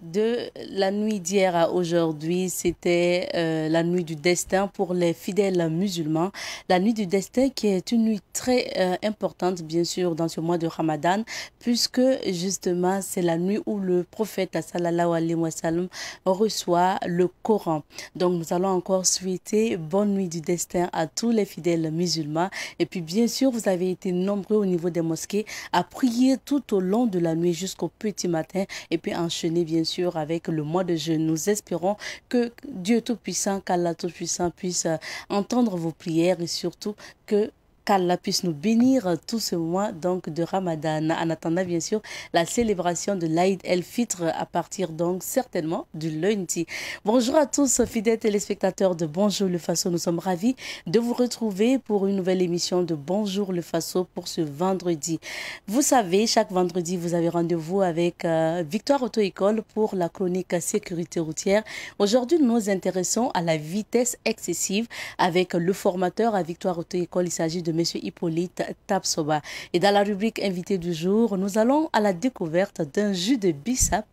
De la nuit d'hier à aujourd'hui, c'était la nuit du destin pour les fidèles musulmans. La nuit du destin qui est une nuit très importante, bien sûr, dans ce mois de Ramadan, puisque justement, c'est la nuit où le prophète sallallahu alayhi wa sallam reçoit le Coran. Donc, nous allons encore souhaiter bonne nuit du destin à tous les fidèles musulmans. Et puis, bien sûr, vous avez été nombreux au niveau des mosquées à prier tout au long de la nuit jusqu'au petit matin et puis enchaîner, bien sûr, avec le mois de jeûne. Nous espérons que Dieu Tout-Puissant, qu'Allah Tout-Puissant puisse entendre vos prières et surtout qu'Allah puisse nous bénir tout ce mois donc de Ramadan. En attendant bien sûr la célébration de l'Aïd el-Fitr à partir donc certainement du lundi. Bonjour à tous fidèles téléspectateurs de Bonjour le Faso. Nous sommes ravis de vous retrouver pour une nouvelle émission de Bonjour le Faso pour ce vendredi. Vous savez, chaque vendredi vous avez rendez-vous avec Victoire Auto-École pour la chronique sécurité routière. Aujourd'hui nous nous intéressons à la vitesse excessive avec le formateur à Victoire Auto-École. Il s'agit de Monsieur Hippolyte Tapsoba. Et dans la rubrique invité du jour, nous allons à la découverte d'un jus de bissap,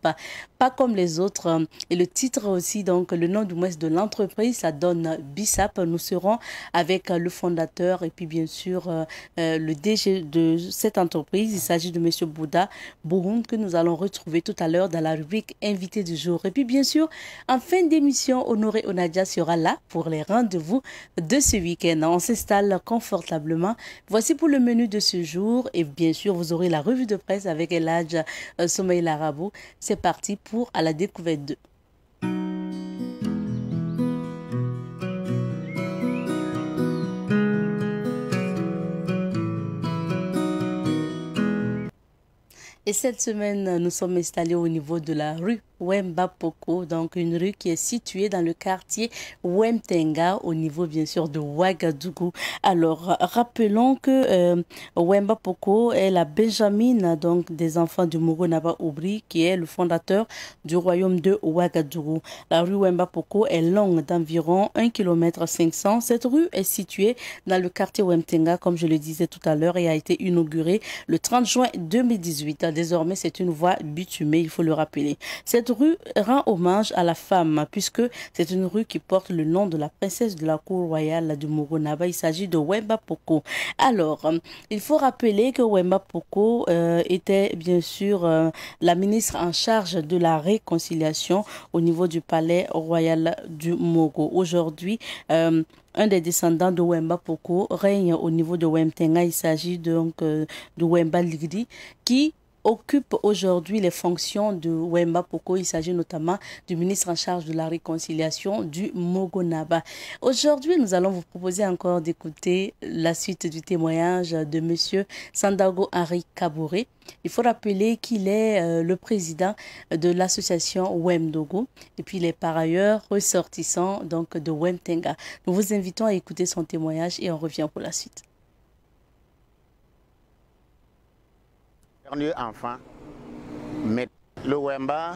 pas comme les autres. Et le titre aussi, donc le nom du moins de l'entreprise, ça donne bissap. Nous serons avec le fondateur et puis bien sûr le DG de cette entreprise. Il s'agit de Monsieur Bouddha Bouhoun que nous allons retrouver tout à l'heure dans la rubrique invité du jour. Et puis bien sûr, en fin d'émission, Honoré Onadia sera là pour les rendez-vous de ce week-end. On s'installe confortablement. Voici pour le menu de ce jour et bien sûr vous aurez la revue de presse avec El Hadj Soumaïla Rabou. C'est parti pour à la découverte de... Et cette semaine, nous sommes installés au niveau de la rue Wemba Poko, donc une rue qui est située dans le quartier Wemtenga, au niveau bien sûr de Ouagadougou. Alors, rappelons que Wemba Poko est la Benjamine donc des enfants du Mogo Naba Oubri, qui est le fondateur du royaume de Ouagadougou. La rue Wemba Poko est longue d'environ 1,5 km. Cette rue est située dans le quartier Wemtenga, comme je le disais tout à l'heure, et a été inaugurée le 30 juin 2018. Désormais, c'est une voie bitumée, il faut le rappeler. Cette rue rend hommage à la femme, puisque c'est une rue qui porte le nom de la princesse de la cour royale du Mogo Naba. Il s'agit de Wemba Poko. Alors, il faut rappeler que Wemba Poko était bien sûr la ministre en charge de la réconciliation au niveau du palais royal du Mogo. Aujourd'hui, un des descendants de Wemba Poko règne au niveau de Wemtenga. Il s'agit donc de Wemba Ligdi qui occupe aujourd'hui les fonctions de Wemba Poko. Il s'agit notamment du ministre en charge de la réconciliation du Mogo Naba. Aujourd'hui, nous allons vous proposer encore d'écouter la suite du témoignage de Monsieur Sandaogo Henri Kabouré. Il faut rappeler qu'il est le président de l'association Wemdogo et puis il est par ailleurs ressortissant donc de Wemtenga. Nous vous invitons à écouter son témoignage et on revient pour la suite. Enfant, mais le Wemba,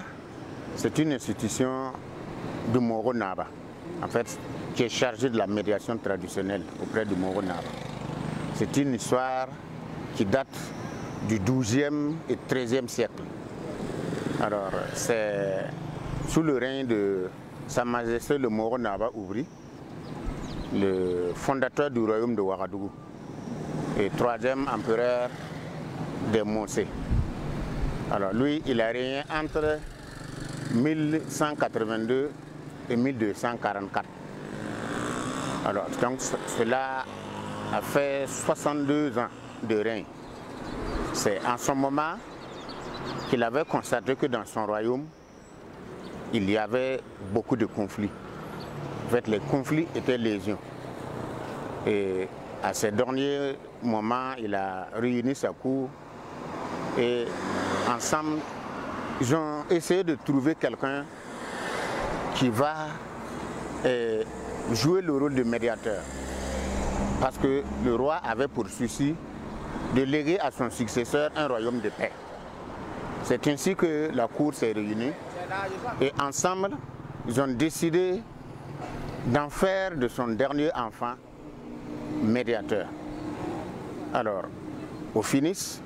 c'est une institution du Mogo Naba, en fait, qui est chargée de la médiation traditionnelle auprès du Mogo Naba. C'est une histoire qui date du XIIe et XIIIe siècle. Alors, c'est sous le règne de Sa Majesté le Mogo Naba Oubri, le fondateur du royaume de Ouagadougou et troisième empereur des Mossé. Alors lui, il a régné entre 1182 et 1244. Alors donc cela a fait 62 ans de règne. C'est en ce moment qu'il avait constaté que dans son royaume, il y avait beaucoup de conflits. En fait, les conflits étaient légion. Et à ces derniers moments, il a réuni sa cour et ensemble, ils ont essayé de trouver quelqu'un qui va jouer le rôle de médiateur. Parce que le roi avait pour souci de léguer à son successeur un royaume de paix. C'est ainsi que la cour s'est réunie et ensemble, ils ont décidé d'en faire de son dernier enfant médiateur. Alors, au finish,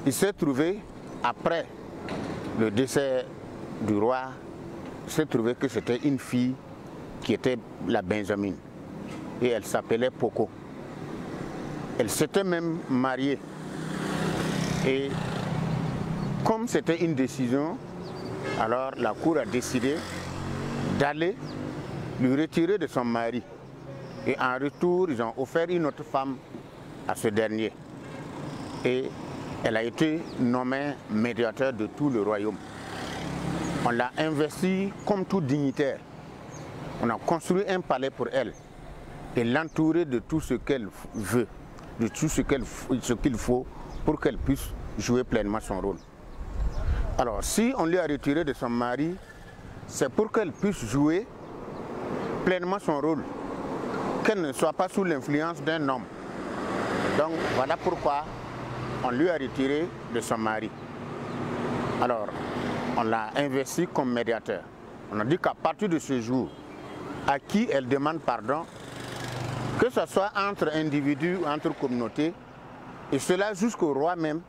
il s'est trouvé, après le décès du roi, il s'est trouvé que c'était une fille qui était la Benjamine et elle s'appelait Poko. Elle s'était même mariée et comme c'était une décision, alors la cour a décidé d'aller lui retirer de son mari. Et en retour, ils ont offert une autre femme à ce dernier. Et elle a été nommée médiateur de tout le royaume. On l'a investie comme tout dignitaire. On a construit un palais pour elle et l'entourer de tout ce qu'elle veut, de tout ce qu'il faut pour qu'elle puisse jouer pleinement son rôle. Alors, si on lui a retiré de son mari, c'est pour qu'elle puisse jouer pleinement son rôle, qu'elle ne soit pas sous l'influence d'un homme. Donc, voilà pourquoi on lui a retiré de son mari. Alors, on l'a investi comme médiateur. On a dit qu'à partir de ce jour, à qui elle demande pardon, que ce soit entre individus ou entre communautés, et cela jusqu'au roi même,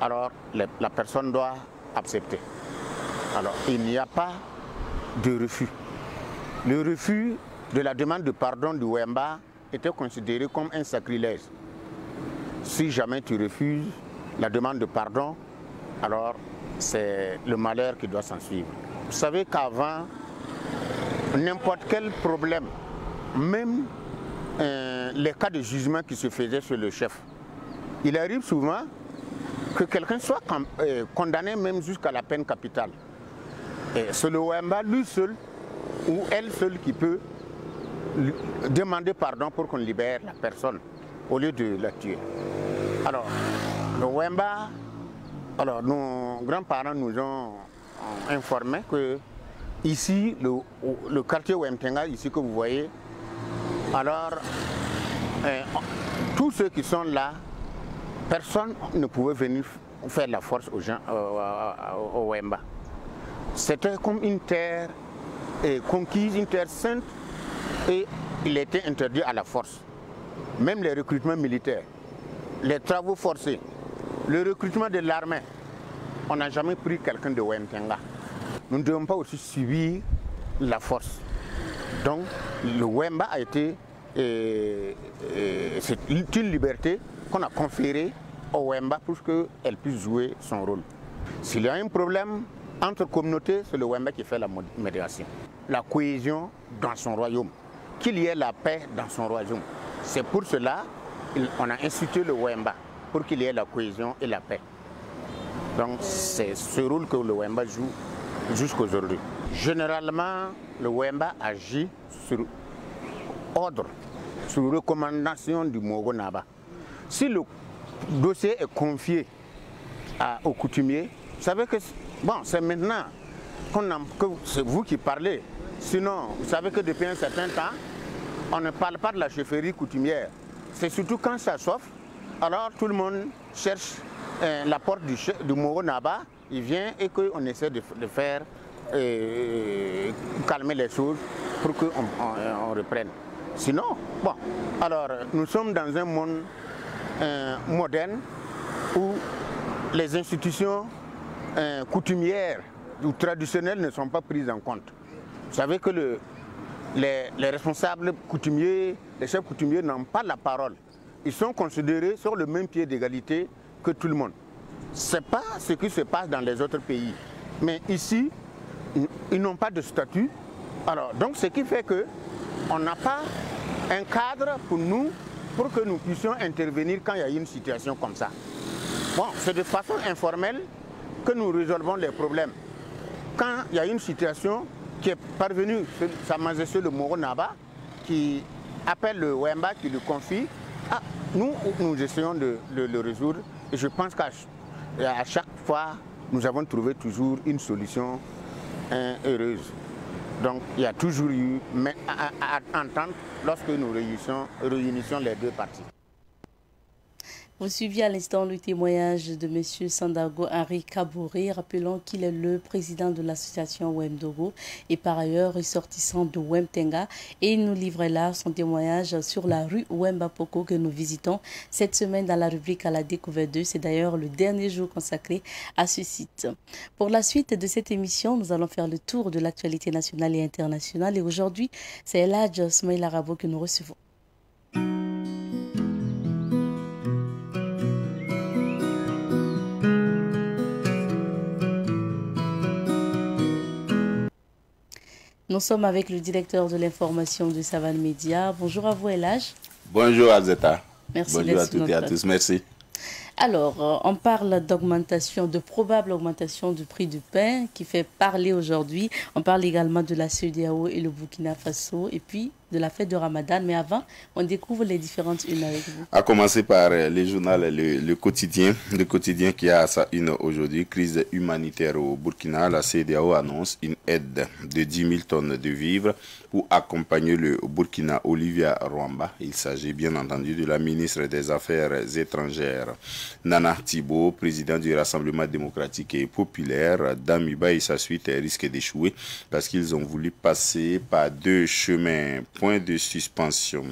alors la personne doit accepter. Alors, il n'y a pas de refus. Le refus de la demande de pardon du Wemba était considéré comme un sacrilège. Si jamais tu refuses la demande de pardon, alors c'est le malheur qui doit s'en suivre. Vous savez qu'avant, n'importe quel problème, même les cas de jugement qui se faisaient sur le chef, il arrive souvent que quelqu'un soit condamné même jusqu'à la peine capitale. Et c'est le Wemba, lui seul, ou elle seule qui peut demander pardon pour qu'on libère la personne au lieu de la tuer. Alors, le Wemba, alors nos grands-parents nous ont informé que ici, le quartier Wemtenga, ici que vous voyez, alors tous ceux qui sont là, personne ne pouvait venir faire la force aux gens, au Wemba. C'était comme une terre conquise, une terre sainte, et il était interdit à la force. Même les recrutements militaires, les travaux forcés, le recrutement de l'armée, on n'a jamais pris quelqu'un de Wemtenga. Nous ne devons pas aussi subir la force. Donc le Wemba a été, c'est une liberté qu'on a conférée au Wemba pour qu'elle puisse jouer son rôle. S'il y a un problème entre communautés, c'est le Wemba qui fait la médiation. La cohésion dans son royaume, qu'il y ait la paix dans son royaume. C'est pour cela qu'on a institué le Wemba, pour qu'il y ait la cohésion et la paix. Donc c'est ce rôle que le Wemba joue jusqu'à aujourd'hui. Généralement, le Wemba agit sur ordre, sur recommandation du Mogo Naba. Si le dossier est confié au coutumier, vous savez que bon, c'est maintenant que c'est vous qui parlez. Sinon, vous savez que depuis un certain temps, on ne parle pas de la chefferie coutumière. C'est surtout quand ça s'offre, alors tout le monde cherche la porte du Mogo Naba, il vient et qu'on essaie de faire calmer les choses pour qu'on reprenne. Sinon, bon, alors nous sommes dans un monde moderne où les institutions coutumières ou traditionnelles ne sont pas prises en compte. Vous savez que les responsables coutumiers, les chefs coutumiers n'ont pas la parole. Ils sont considérés sur le même pied d'égalité que tout le monde. Ce n'est pas ce qui se passe dans les autres pays. Mais ici, ils n'ont pas de statut. Alors, donc ce qui fait qu'on n'a pas un cadre pour nous, pour que nous puissions intervenir quand il y a une situation comme ça. Bon, c'est de façon informelle, que nous résolvons les problèmes. Quand il y a une situation qui est parvenue, Sa Majesté le Moro Naba, qui appelle le Wemba, qui le confie, nous essayons de le résoudre. Et je pense qu'à chaque fois, nous avons trouvé toujours une solution heureuse. Donc il y a toujours eu entente lorsque nous réunissons les deux parties. Vous suiviez à l'instant le témoignage de M. Sandaogo Henri Kabouré. Rappelons qu'il est le président de l'association Wemdogo et par ailleurs ressortissant de Wemtenga. Et il nous livrait là son témoignage sur la rue Wembapoko que nous visitons cette semaine dans la rubrique à la découverte 2. C'est d'ailleurs le dernier jour consacré à ce site. Pour la suite de cette émission, nous allons faire le tour de l'actualité nationale et internationale. Et aujourd'hui, c'est Eladj Smaïl Arabo que nous recevons. Nous sommes avec le directeur de l'information de Savane Média. Bonjour à vous, Eladj. Bonjour Azeta. Merci. Bonjour à toutes et à tous. Merci. Alors, on parle d'augmentation, de probable augmentation du prix du pain qui fait parler aujourd'hui. On parle également de la CEDEAO et le Burkina Faso et puis de la fête de Ramadan. Mais avant, on découvre les différentes unes avec vous. À commencer par le journal Le Quotidien qui a sa une aujourd'hui. Crise humanitaire au Burkina. La CEDEAO annonce une aide de 10 000 tonnes de vivres pour accompagner le Burkina. Olivia Rwamba. Il s'agit bien entendu de la ministre des Affaires étrangères. Nana Thibault, président du Rassemblement démocratique et populaire, Damiba et sa suite risquent d'échouer parce qu'ils ont voulu passer par deux chemins. Point de suspension.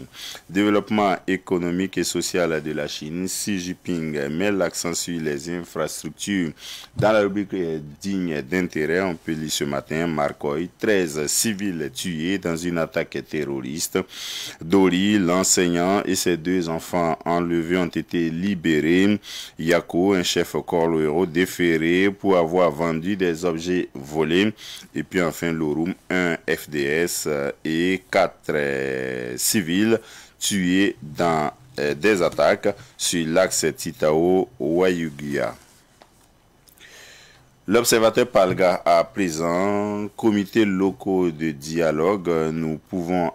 Développement économique et social de la Chine. Xi Jinping met l'accent sur les infrastructures. Dans la rubrique digne d'intérêt, on peut lire ce matin, Marcoy, 13 civils tués dans une attaque terroriste. Dori, l'enseignant et ses deux enfants enlevés ont été libérés. Yako, un chef corps déféré pour avoir vendu des objets volés. Et puis enfin Lorum, un FDS et 4 civils tués dans des attaques sur l'axe Titao-Wayugia. L'observateur Palga à présent, comité locaux de dialogue, nous pouvons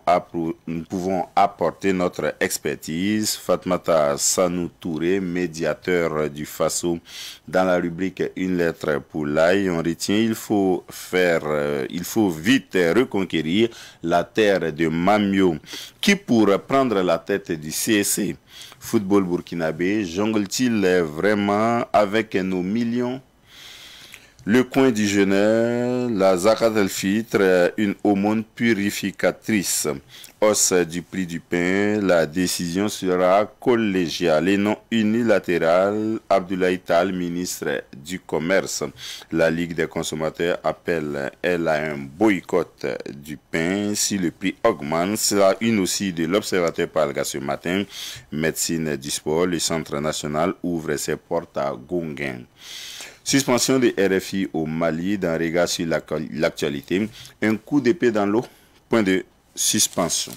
apporter notre expertise. Fatmata Sanou Touré, médiateur du Faso, dans la rubrique Une lettre pour l'ail, on retient il faut vite reconquérir la terre de Mamio, qui pourrait prendre la tête du CSC. Football burkinabé, jongle-t-il vraiment avec nos millions? Le coin du jeûneur, la Zakat el-Fitr, une aumône purificatrice. Hausse du prix du pain, la décision sera collégiale et non unilatérale. Abdoulaye Tal, ministre du Commerce. La Ligue des consommateurs appelle, elle, à un boycott du pain si le prix augmente. C'est la une aussi de l'Observateur Palga ce matin. Médecine du sport, le Centre national ouvre ses portes à Gonguin. Suspension de RFI au Mali d'un regard sur l'actualité. Un coup d'épée dans l'eau. Point de suspension.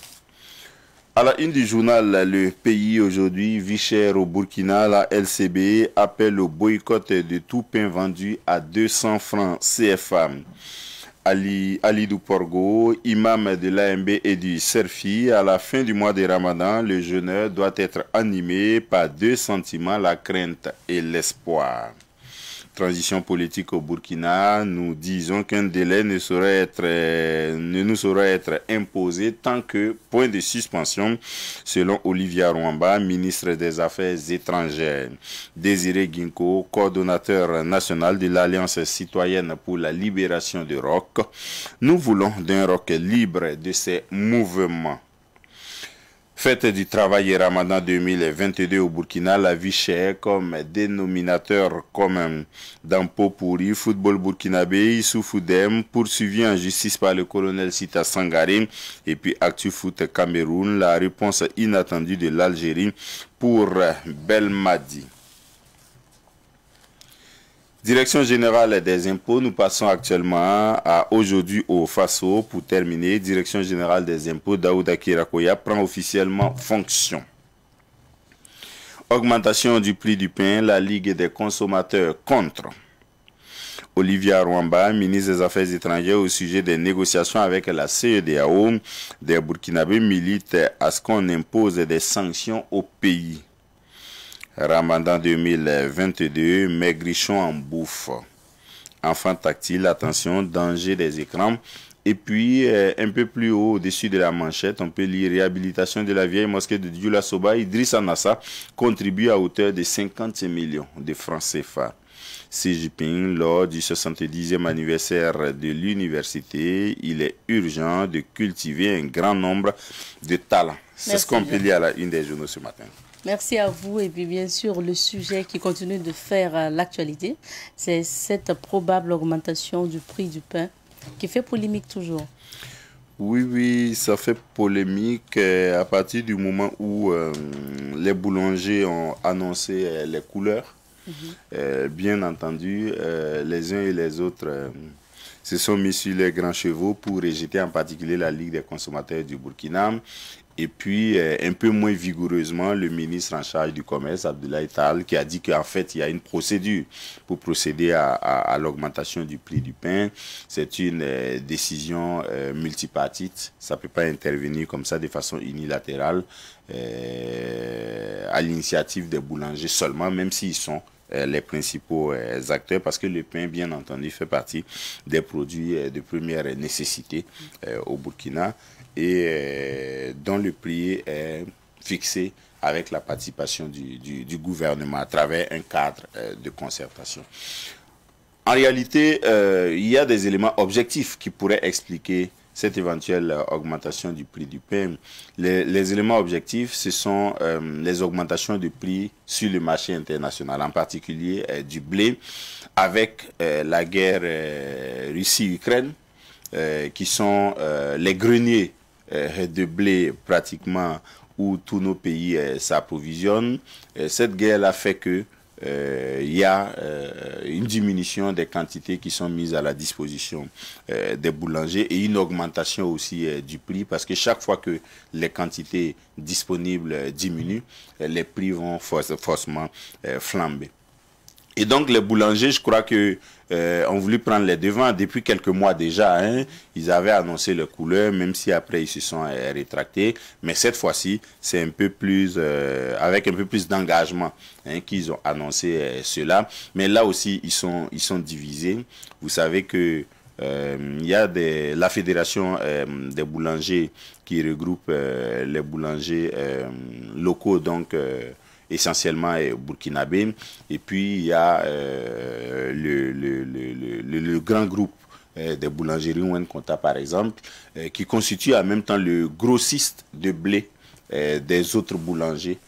À la une du journal Le Pays aujourd'hui, vie chère au Burkina, la LCB appelle au boycott de tout pain vendu à 200 francs CFA. Ali Douporgo, imam de l'AMB et du Serfi, à la fin du mois de Ramadan, le jeûneur doit être animé par deux sentiments, la crainte et l'espoir. Transition politique au Burkina, nous disons qu'un délai ne nous saurait être imposé tant que, point de suspension, selon Olivia Rwamba, ministre des Affaires étrangères. Désiré Ginko, coordonnateur national de l'Alliance citoyenne pour la libération du ROC. Nous voulons d'un ROC libre de ses mouvements. Fête du travail et Ramadan 2022 au Burkina, la vie chère comme dénominateur commun. Dans Popouri, football burkinabé, Issou Foudem, poursuivi en justice par le colonel Sita Sangaré. Et puis Actu Foot Cameroun, la réponse inattendue de l'Algérie pour Belmadi. Direction générale des impôts, nous passons actuellement à aujourd'hui au Faso. Pour terminer, Direction générale des impôts, Daouda Kirakoya prend officiellement fonction. Augmentation du prix du pain, la Ligue des consommateurs contre. Olivia Rwamba, ministre des Affaires étrangères, au sujet des négociations avec la CEDEAO, des Burkinabés militent à ce qu'on impose des sanctions au pays. Ramadan 2022, maigrichon en bouffe. Enfants tactiles, attention, danger des écrans. Et puis, un peu plus haut, au-dessus de la manchette, on peut lire réhabilitation de la vieille mosquée de Dioula Soba. Idrissa Nassa contribue à hauteur de 50 millions de francs CFA. Xi Jinping, lors du 70e anniversaire de l'université, il est urgent de cultiver un grand nombre de talents. C'est ce qu'on peut lire à la une des journaux ce matin. Merci à vous. Et puis bien sûr, le sujet qui continue de faire l'actualité, c'est cette probable augmentation du prix du pain qui fait polémique toujours. Oui, ça fait polémique à partir du moment où les boulangers ont annoncé les couleurs. Bien entendu, les uns et les autres se sont mis sur les grands chevaux pour rejeter en particulier la Ligue des consommateurs du Burkina. Et puis, un peu moins vigoureusement, le ministre en charge du commerce, Abdoulaye Tal, qui a dit qu'en fait, il y a une procédure pour procéder à l'augmentation du prix du pain. C'est une décision multipartite. Ça ne peut pas intervenir comme ça de façon unilatérale à l'initiative des boulangers seulement, même s'ils sont les principaux acteurs, parce que le pain, bien entendu, fait partie des produits de première nécessité au Burkina, et dont le prix est fixé avec la participation du gouvernement à travers un cadre de concertation. En réalité, il y a des éléments objectifs qui pourraient expliquer cette éventuelle augmentation du prix du pain. Les éléments objectifs, ce sont les augmentations de prix sur le marché international, en particulier du blé, avec la guerre Russie-Ukraine, qui sont les greniers de blé pratiquement où tous nos pays s'approvisionnent. Cette guerre a fait que il y a une diminution des quantités qui sont mises à la disposition des boulangers et une augmentation aussi du prix, parce que chaque fois que les quantités disponibles diminuent, les prix vont forcément flamber. Et donc les boulangers, je crois que ont voulu prendre les devants depuis quelques mois déjà. Ils avaient annoncé leur couleur, même si après ils se sont rétractés. Mais cette fois-ci, c'est un peu plus avec un peu plus d'engagement qu'ils ont annoncé cela. Mais là aussi, ils sont divisés. Vous savez que il y a la fédération des boulangers qui regroupe les boulangers locaux, donc essentiellement burkinabé, et puis il y a le grand groupe des boulangeries Ouen Konta par exemple, qui constitue en même temps le grossiste de blé des autres boulangers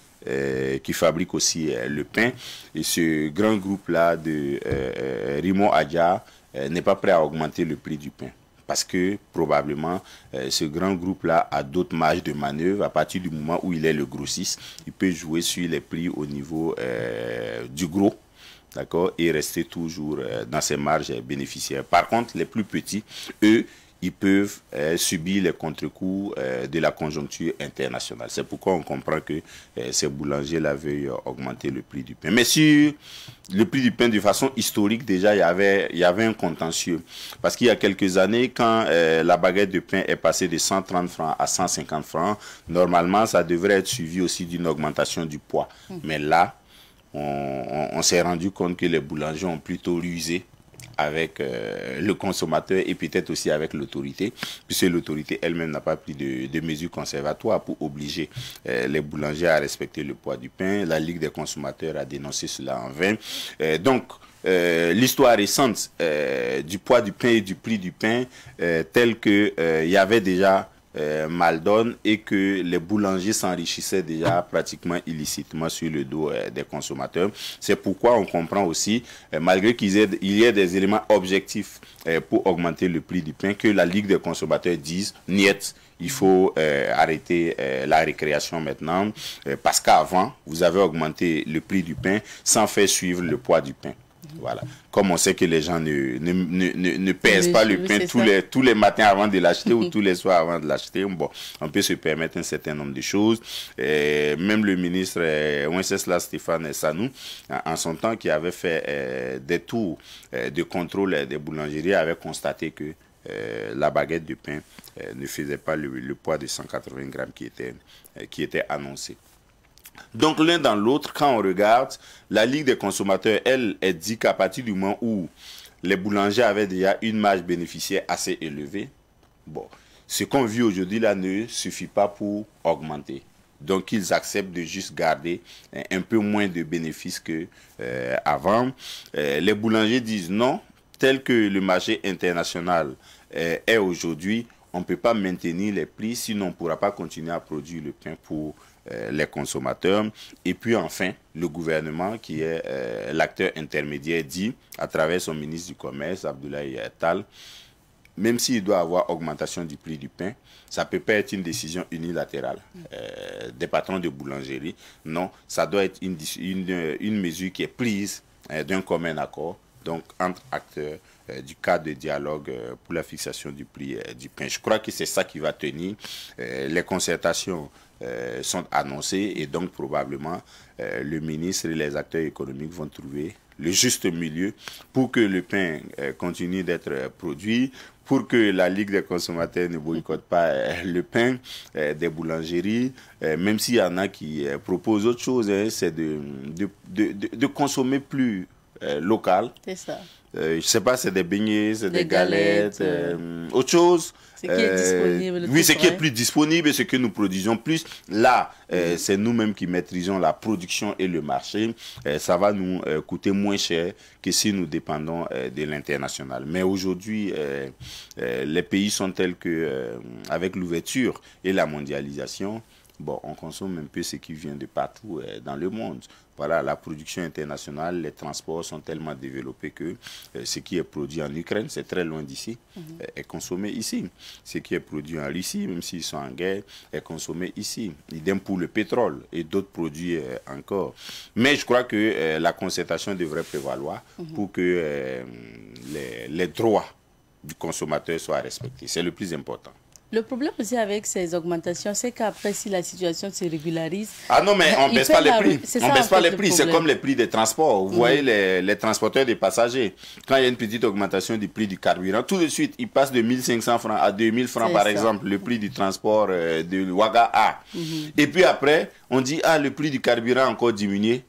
qui fabriquent aussi le pain. Et ce grand groupe-là de Rimon Adja n'est pas prêt à augmenter le prix du pain, parce que probablement ce grand groupe-là a d'autres marges de manœuvre. À partir du moment où il est le grossiste, il peut jouer sur les prix au niveau du gros, d'accord, et rester toujours dans ses marges bénéficiaires. Par contre, les plus petits, eux, ils peuvent subir les contre-coups de la conjoncture internationale. C'est pourquoi on comprend que ces boulangers-là veuillent augmenter le prix du pain. Mais sur le prix du pain, de façon historique, déjà, il y avait un contentieux. Parce qu'il y a quelques années, quand la baguette de pain est passée de 130 francs à 150 francs, normalement, ça devrait être suivi aussi d'une augmentation du poids. Mais là, on s'est rendu compte que les boulangers ont plutôt rusé avec le consommateur et peut-être aussi avec l'autorité, puisque l'autorité elle-même n'a pas pris de mesures conservatoires pour obliger les boulangers à respecter le poids du pain. La Ligue des consommateurs a dénoncé cela en vain. Donc, l'histoire récente du poids du pain et du prix du pain, telle que il y avait déjà mal donne et que les boulangers s'enrichissaient déjà pratiquement illicitement sur le dos des consommateurs. C'est pourquoi on comprend aussi, malgré qu'il y ait des éléments objectifs pour augmenter le prix du pain, que la Ligue des consommateurs dise « niet ». Il faut arrêter la récréation maintenant, parce qu'avant, vous avez augmenté le prix du pain sans faire suivre le poids du pain. Voilà. Comme on sait que les gens ne pèsent pas le pain tous les matins avant de l'acheter ou tous les soirs avant de l'acheter, bon, on peut se permettre un certain nombre de choses. Même le ministre Wenceslas Stéphane Sanou, en son temps, qui avait fait des tours de contrôle des boulangeries, avait constaté que la baguette de pain ne faisait pas le poids de 180 grammes qui était annoncé. Donc l'un dans l'autre, quand on regarde, la Ligue des consommateurs, elle dit qu'à partir du moment où les boulangers avaient déjà une marge bénéficiaire assez élevée, bon, ce qu'on vit aujourd'hui là ne suffit pas pour augmenter. Donc ils acceptent de juste garder un peu moins de bénéfices qu'avant. Les boulangers disent non, tel que le marché international est aujourd'hui, on ne peut pas maintenir les prix, sinon on ne pourra pas continuer à produire le pain pour les consommateurs. Et puis enfin, le gouvernement, qui est l'acteur intermédiaire, dit, à travers son ministre du Commerce, Abdoulaye Tal, même s'il doit y avoir augmentation du prix du pain, ça ne peut pas être une décision unilatérale des patrons de boulangerie. Non, ça doit être une mesure qui est prise d'un commun accord, donc entre acteurs du cadre de dialogue pour la fixation du prix du pain. Je crois que c'est ça qui va tenir. Les concertations sont annoncées et donc probablement le ministre et les acteurs économiques vont trouver le juste milieu pour que le pain continue d'être produit, pour que la Ligue des consommateurs ne boycotte pas le pain des boulangeries, même s'il y en a qui proposent autre chose, c'est de consommer plus local. C'est ça. Je ne sais pas, c'est des beignets, c'est des galettes, autre chose. Ce qui est disponible. Oui, ce qui est plus disponible et ce que nous produisons plus. Là, c'est nous-mêmes qui maîtrisons la production et le marché. Ça va nous coûter moins cher que si nous dépendons de l'international. Mais aujourd'hui, les pays sont tels que, avec l'ouverture et la mondialisation, bon, on consomme un peu ce qui vient de partout dans le monde. Voilà, la production internationale, les transports sont tellement développés que ce qui est produit en Ukraine, c'est très loin d'ici, est consommé ici. Ce qui est produit en Russie, même s'ils sont en guerre, est consommé ici. Idem pour le pétrole et d'autres produits encore. Mais je crois que la concertation devrait prévaloir pour que les droits du consommateur soient respectés. C'est le plus important. Le problème aussi avec ces augmentations, c'est qu'après, si la situation se régularise... Ah non, mais on ne baisse pas les prix. On ne baisse pas les prix, c'est comme les prix des transports. Vous voyez les transporteurs des passagers. Quand il y a une petite augmentation du prix du carburant, tout de suite, il passe de 1500 francs à 2000 francs, par exemple, le prix du transport de Ouaga A. Et puis après, on dit, ah, le prix du carburant a encore diminué.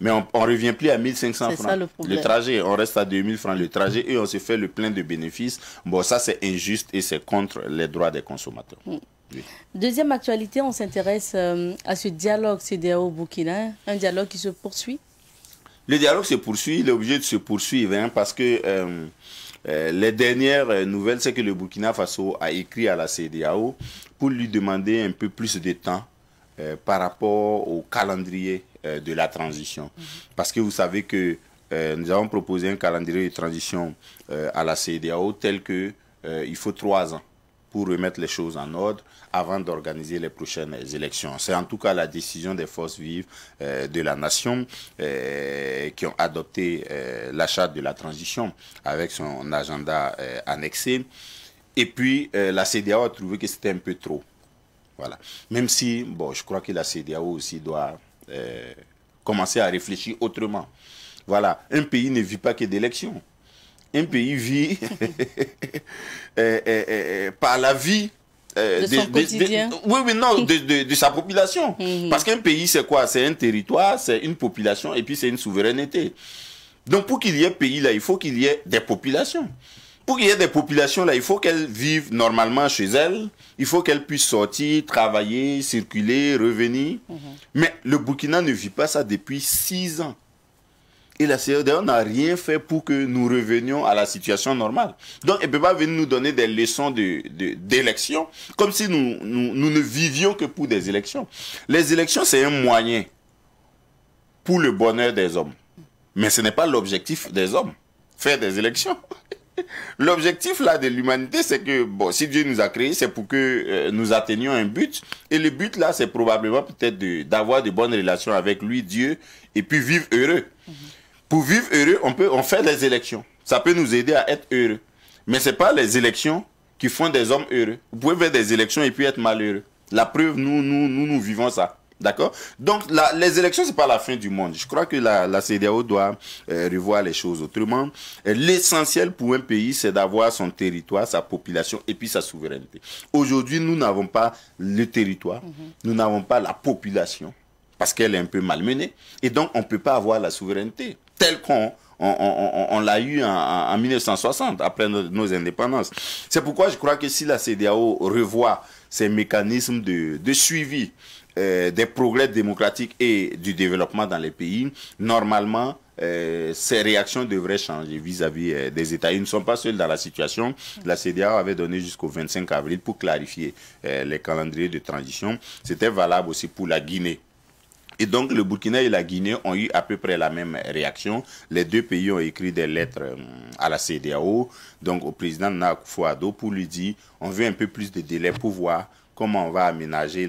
Mais on ne revient plus à 1500 francs. Le trajet, on reste à 2000 francs le trajet et on se fait le plein de bénéfices. Bon, ça c'est injuste et c'est contre les droits des consommateurs. Oui. Deuxième actualité, on s'intéresse à ce dialogue CEDEAO-Burkina, un dialogue qui se poursuit. Le dialogue se poursuit, il est obligé de se poursuivre parce que les dernières nouvelles, c'est que le Burkina Faso a écrit à la CEDEAO pour lui demander un peu plus de temps par rapport au calendrier de la transition. Parce que vous savez que nous avons proposé un calendrier de transition à la CEDEAO tel que il faut 3 ans pour remettre les choses en ordre avant d'organiser les prochaines élections. C'est en tout cas la décision des forces vives de la nation qui ont adopté la charte de la transition avec son agenda annexé. Et puis la CEDEAO a trouvé que c'était un peu trop. Voilà. Même si, bon, je crois que la CEDEAO aussi doit commencer à réfléchir autrement. Voilà. Un pays ne vit pas que d'élections. Un pays vit par la vie de son quotidien. De sa population. Parce qu'un pays, c'est quoi? C'est un territoire, c'est une population et puis c'est une souveraineté. Donc pour qu'il y ait pays là, il faut qu'il y ait des populations. Pour qu'il y ait des populations là, il faut qu'elles vivent normalement chez elles. Il faut qu'elles puissent sortir, travailler, circuler, revenir. Mais le Burkina ne vit pas ça depuis 6 ans. Et la CEDEAO n'a rien fait pour que nous revenions à la situation normale. Donc, elle ne peut pas venir nous donner des leçons d'élection, comme si nous ne vivions que pour des élections. Les élections, c'est un moyen pour le bonheur des hommes. Mais ce n'est pas l'objectif des hommes, faire des élections. L'objectif là de l'humanité, c'est que bon, si Dieu nous a créés, c'est pour que nous atteignions un but. Et le but là, c'est probablement peut-être d'avoir de bonnes relations avec lui, Dieu, et puis vivre heureux. Pour vivre heureux, on fait des élections. Ça peut nous aider à être heureux. Mais ce n'est pas les élections qui font des hommes heureux. Vous pouvez faire des élections et puis être malheureux. La preuve, nous vivons ça. D'accord? Donc, les élections, ce n'est pas la fin du monde. Je crois que la CEDEAO doit revoir les choses autrement. L'essentiel pour un pays, c'est d'avoir son territoire, sa population et puis sa souveraineté. Aujourd'hui, nous n'avons pas le territoire, nous n'avons pas la population, parce qu'elle est un peu malmenée. Et donc, on ne peut pas avoir la souveraineté telle on l'a eu en 1960, après nos indépendances. C'est pourquoi je crois que si la CEDEAO revoit ses mécanismes de suivi des progrès démocratiques et du développement dans les pays, normalement, ces réactions devraient changer vis-à-vis des États. Ils ne sont pas seuls dans la situation. La CEDEAO avait donné jusqu'au 25 avril pour clarifier les calendriers de transition. C'était valable aussi pour la Guinée. Et donc, le Burkina et la Guinée ont eu à peu près la même réaction. Les deux pays ont écrit des lettres à la CEDEAO, donc au président Nana Akufo-Addo, pour lui dire on veut un peu plus de délai pour voir comment on va aménager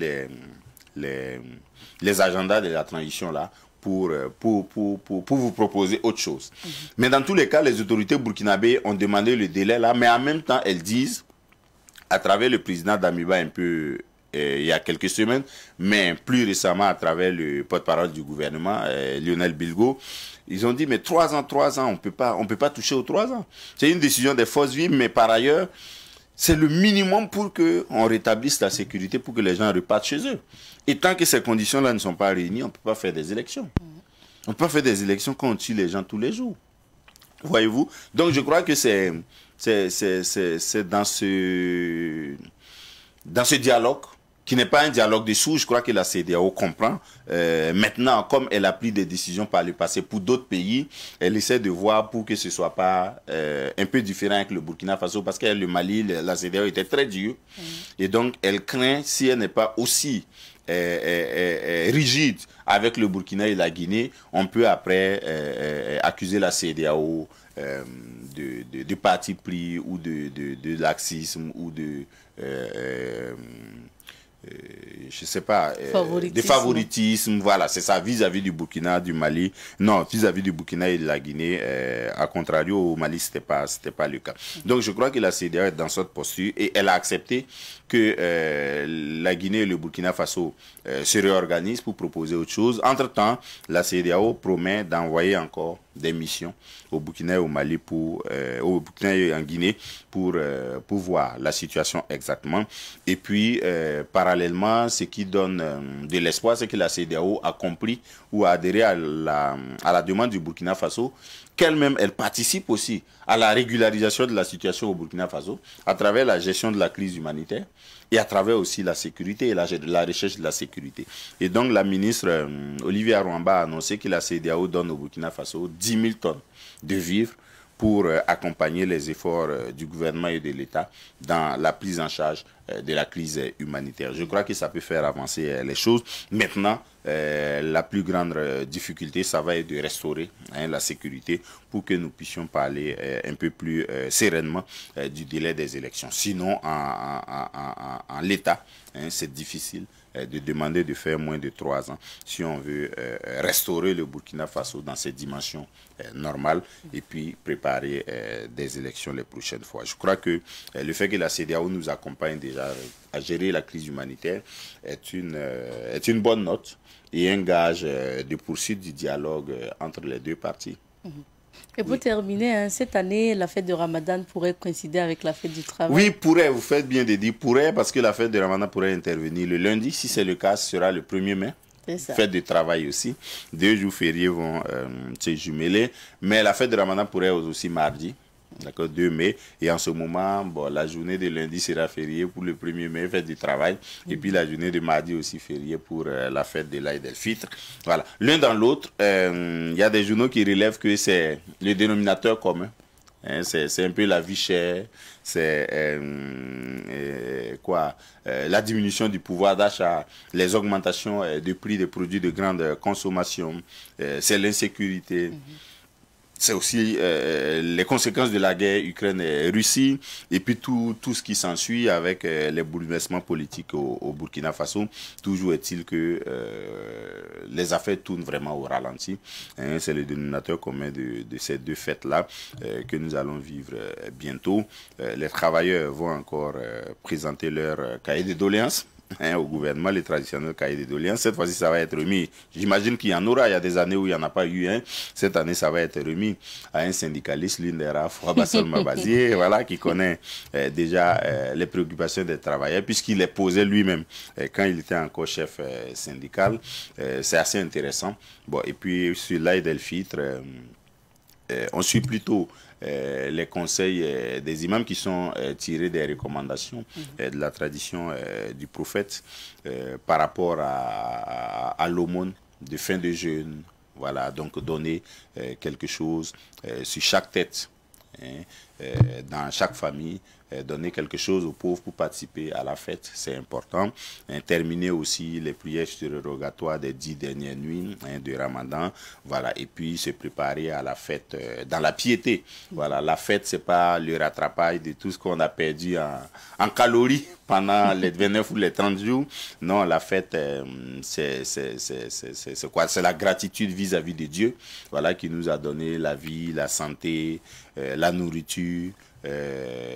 les agendas de la transition là pour vous proposer autre chose. Mais dans tous les cas, les autorités burkinabées ont demandé le délai là, mais en même temps, elles disent, à travers le président Damiba un peu il y a quelques semaines, mais plus récemment à travers le porte-parole du gouvernement, Lionel Bilgo, ils ont dit, mais 3 ans, on peut pas toucher aux 3 ans. C'est une décision des forces vives, mais par ailleurs, c'est le minimum pour qu'on rétablisse la sécurité, pour que les gens repartent chez eux. Et tant que ces conditions-là ne sont pas réunies, on ne peut pas faire des élections. On ne peut pas faire des élections quand on tue les gens tous les jours. Voyez-vous? Donc je crois que c'est dans ce dialogue, qui n'est pas un dialogue de sourds, je crois que la CEDEAO comprend. Maintenant, comme elle a pris des décisions par le passé pour d'autres pays, elle essaie de voir pour que ce ne soit pas un peu différent avec le Burkina Faso, parce que le Mali, la CEDEAO était très dure. Et donc, elle craint, si elle n'est pas aussi rigide avec le Burkina et la Guinée, on peut après accuser la CEDEAO de parti pris ou de laxisme ou de je sais pas, de favoritisme, voilà, c'est ça, vis-à-vis du Burkina, du Mali, non, vis-à-vis du Burkina et de la Guinée, à contrario, au Mali, c'était pas le cas. Donc, je crois que la CEDEAO est dans cette posture et elle a accepté que la Guinée et le Burkina Faso se réorganisent pour proposer autre chose. Entre-temps, la CEDEAO promet d'envoyer encore des missions au Burkina et au Mali, au Burkina et en Guinée, pour voir la situation exactement. Et puis, parallèlement, ce qui donne de l'espoir, c'est que la CEDEAO a compris ou a adhéré à la demande du Burkina Faso, qu'elle-même, elle participe aussi à la régularisation de la situation au Burkina Faso, à travers la gestion de la crise humanitaire et à travers aussi la sécurité et la recherche de la sécurité. Et donc, la ministre Olivia Rwamba a annoncé que la CEDEAO donne au Burkina Faso 10 000 tonnes de vivres pour accompagner les efforts du gouvernement et de l'État dans la prise en charge de la crise humanitaire. Je crois que ça peut faire avancer les choses. Maintenant, la plus grande difficulté, ça va être de restaurer la sécurité pour que nous puissions parler un peu plus sereinement du délai des élections. Sinon, en l'état, c'est difficile de demander de faire moins de 3 ans si on veut restaurer le Burkina Faso dans ses dimensions normales et puis préparer des élections les prochaines fois. Je crois que le fait que la CEDEAO nous accompagne déjà à gérer la crise humanitaire est une bonne note et un gage de poursuite du dialogue entre les deux parties. Et pour terminer, cette année, la fête de Ramadan pourrait coïncider avec la fête du travail? Oui, pourrait, vous faites bien de dire pourrait, parce que la fête de Ramadan pourrait intervenir le lundi. Si c'est le cas, ce sera le 1er mai. Fête de travail aussi. 2 jours fériés vont se jumeler. Mais la fête de Ramadan pourrait aussi mardi. D'accord, 2 mai. Et en ce moment, bon, la journée de lundi sera fériée pour le 1er mai, fête du travail. Et puis la journée de mardi aussi fériée pour la fête de l'Aïd el-Fitr. Voilà. L'un dans l'autre, il y a des journaux qui relèvent que c'est le dénominateur commun. C'est un peu la vie chère, c'est la diminution du pouvoir d'achat, les augmentations de prix des produits de grande consommation, c'est l'insécurité. c'est aussi les conséquences de la guerre Ukraine-Russie et puis tout ce qui s'ensuit avec les bouleversements politiques au Burkina Faso. Toujours est-il que les affaires tournent vraiment au ralenti. Hein, c'est le dénominateur commun de ces deux fêtes-là que nous allons vivre bientôt. Les travailleurs vont encore présenter leur cahier de doléances au gouvernement, les traditionnels cahiers de doléances. Cette fois-ci, ça va être remis. J'imagine qu'il y en aura. Il y a des années où il n'y en a pas eu. Cette année, ça va être remis à un syndicaliste, l'une des rares, Fouabassol Mabazier, voilà, qui connaît déjà les préoccupations des travailleurs, puisqu'il les posait lui-même quand il était encore chef syndical. C'est assez intéressant. Bon, et puis, sur l'Aïd el-Fitr, on suit plutôt les conseils des imams qui sont tirés des recommandations de la tradition du prophète par rapport à l'aumône de fin de jeûne. Voilà, donc donner quelque chose sur chaque tête, hein, dans chaque famille. Donner quelque chose aux pauvres pour participer à la fête, c'est important. Terminer aussi les prières surrogatoires des 10 dernières nuits de Ramadan. Voilà, et puis se préparer à la fête dans la piété. Voilà, la fête, c'est pas le rattrapage de tout ce qu'on a perdu en calories pendant les 29 ou les 30 jours. Non, la fête, c'est quoi? C'est la gratitude vis-à-vis de Dieu, voilà, qui nous a donné la vie, la santé, la nourriture,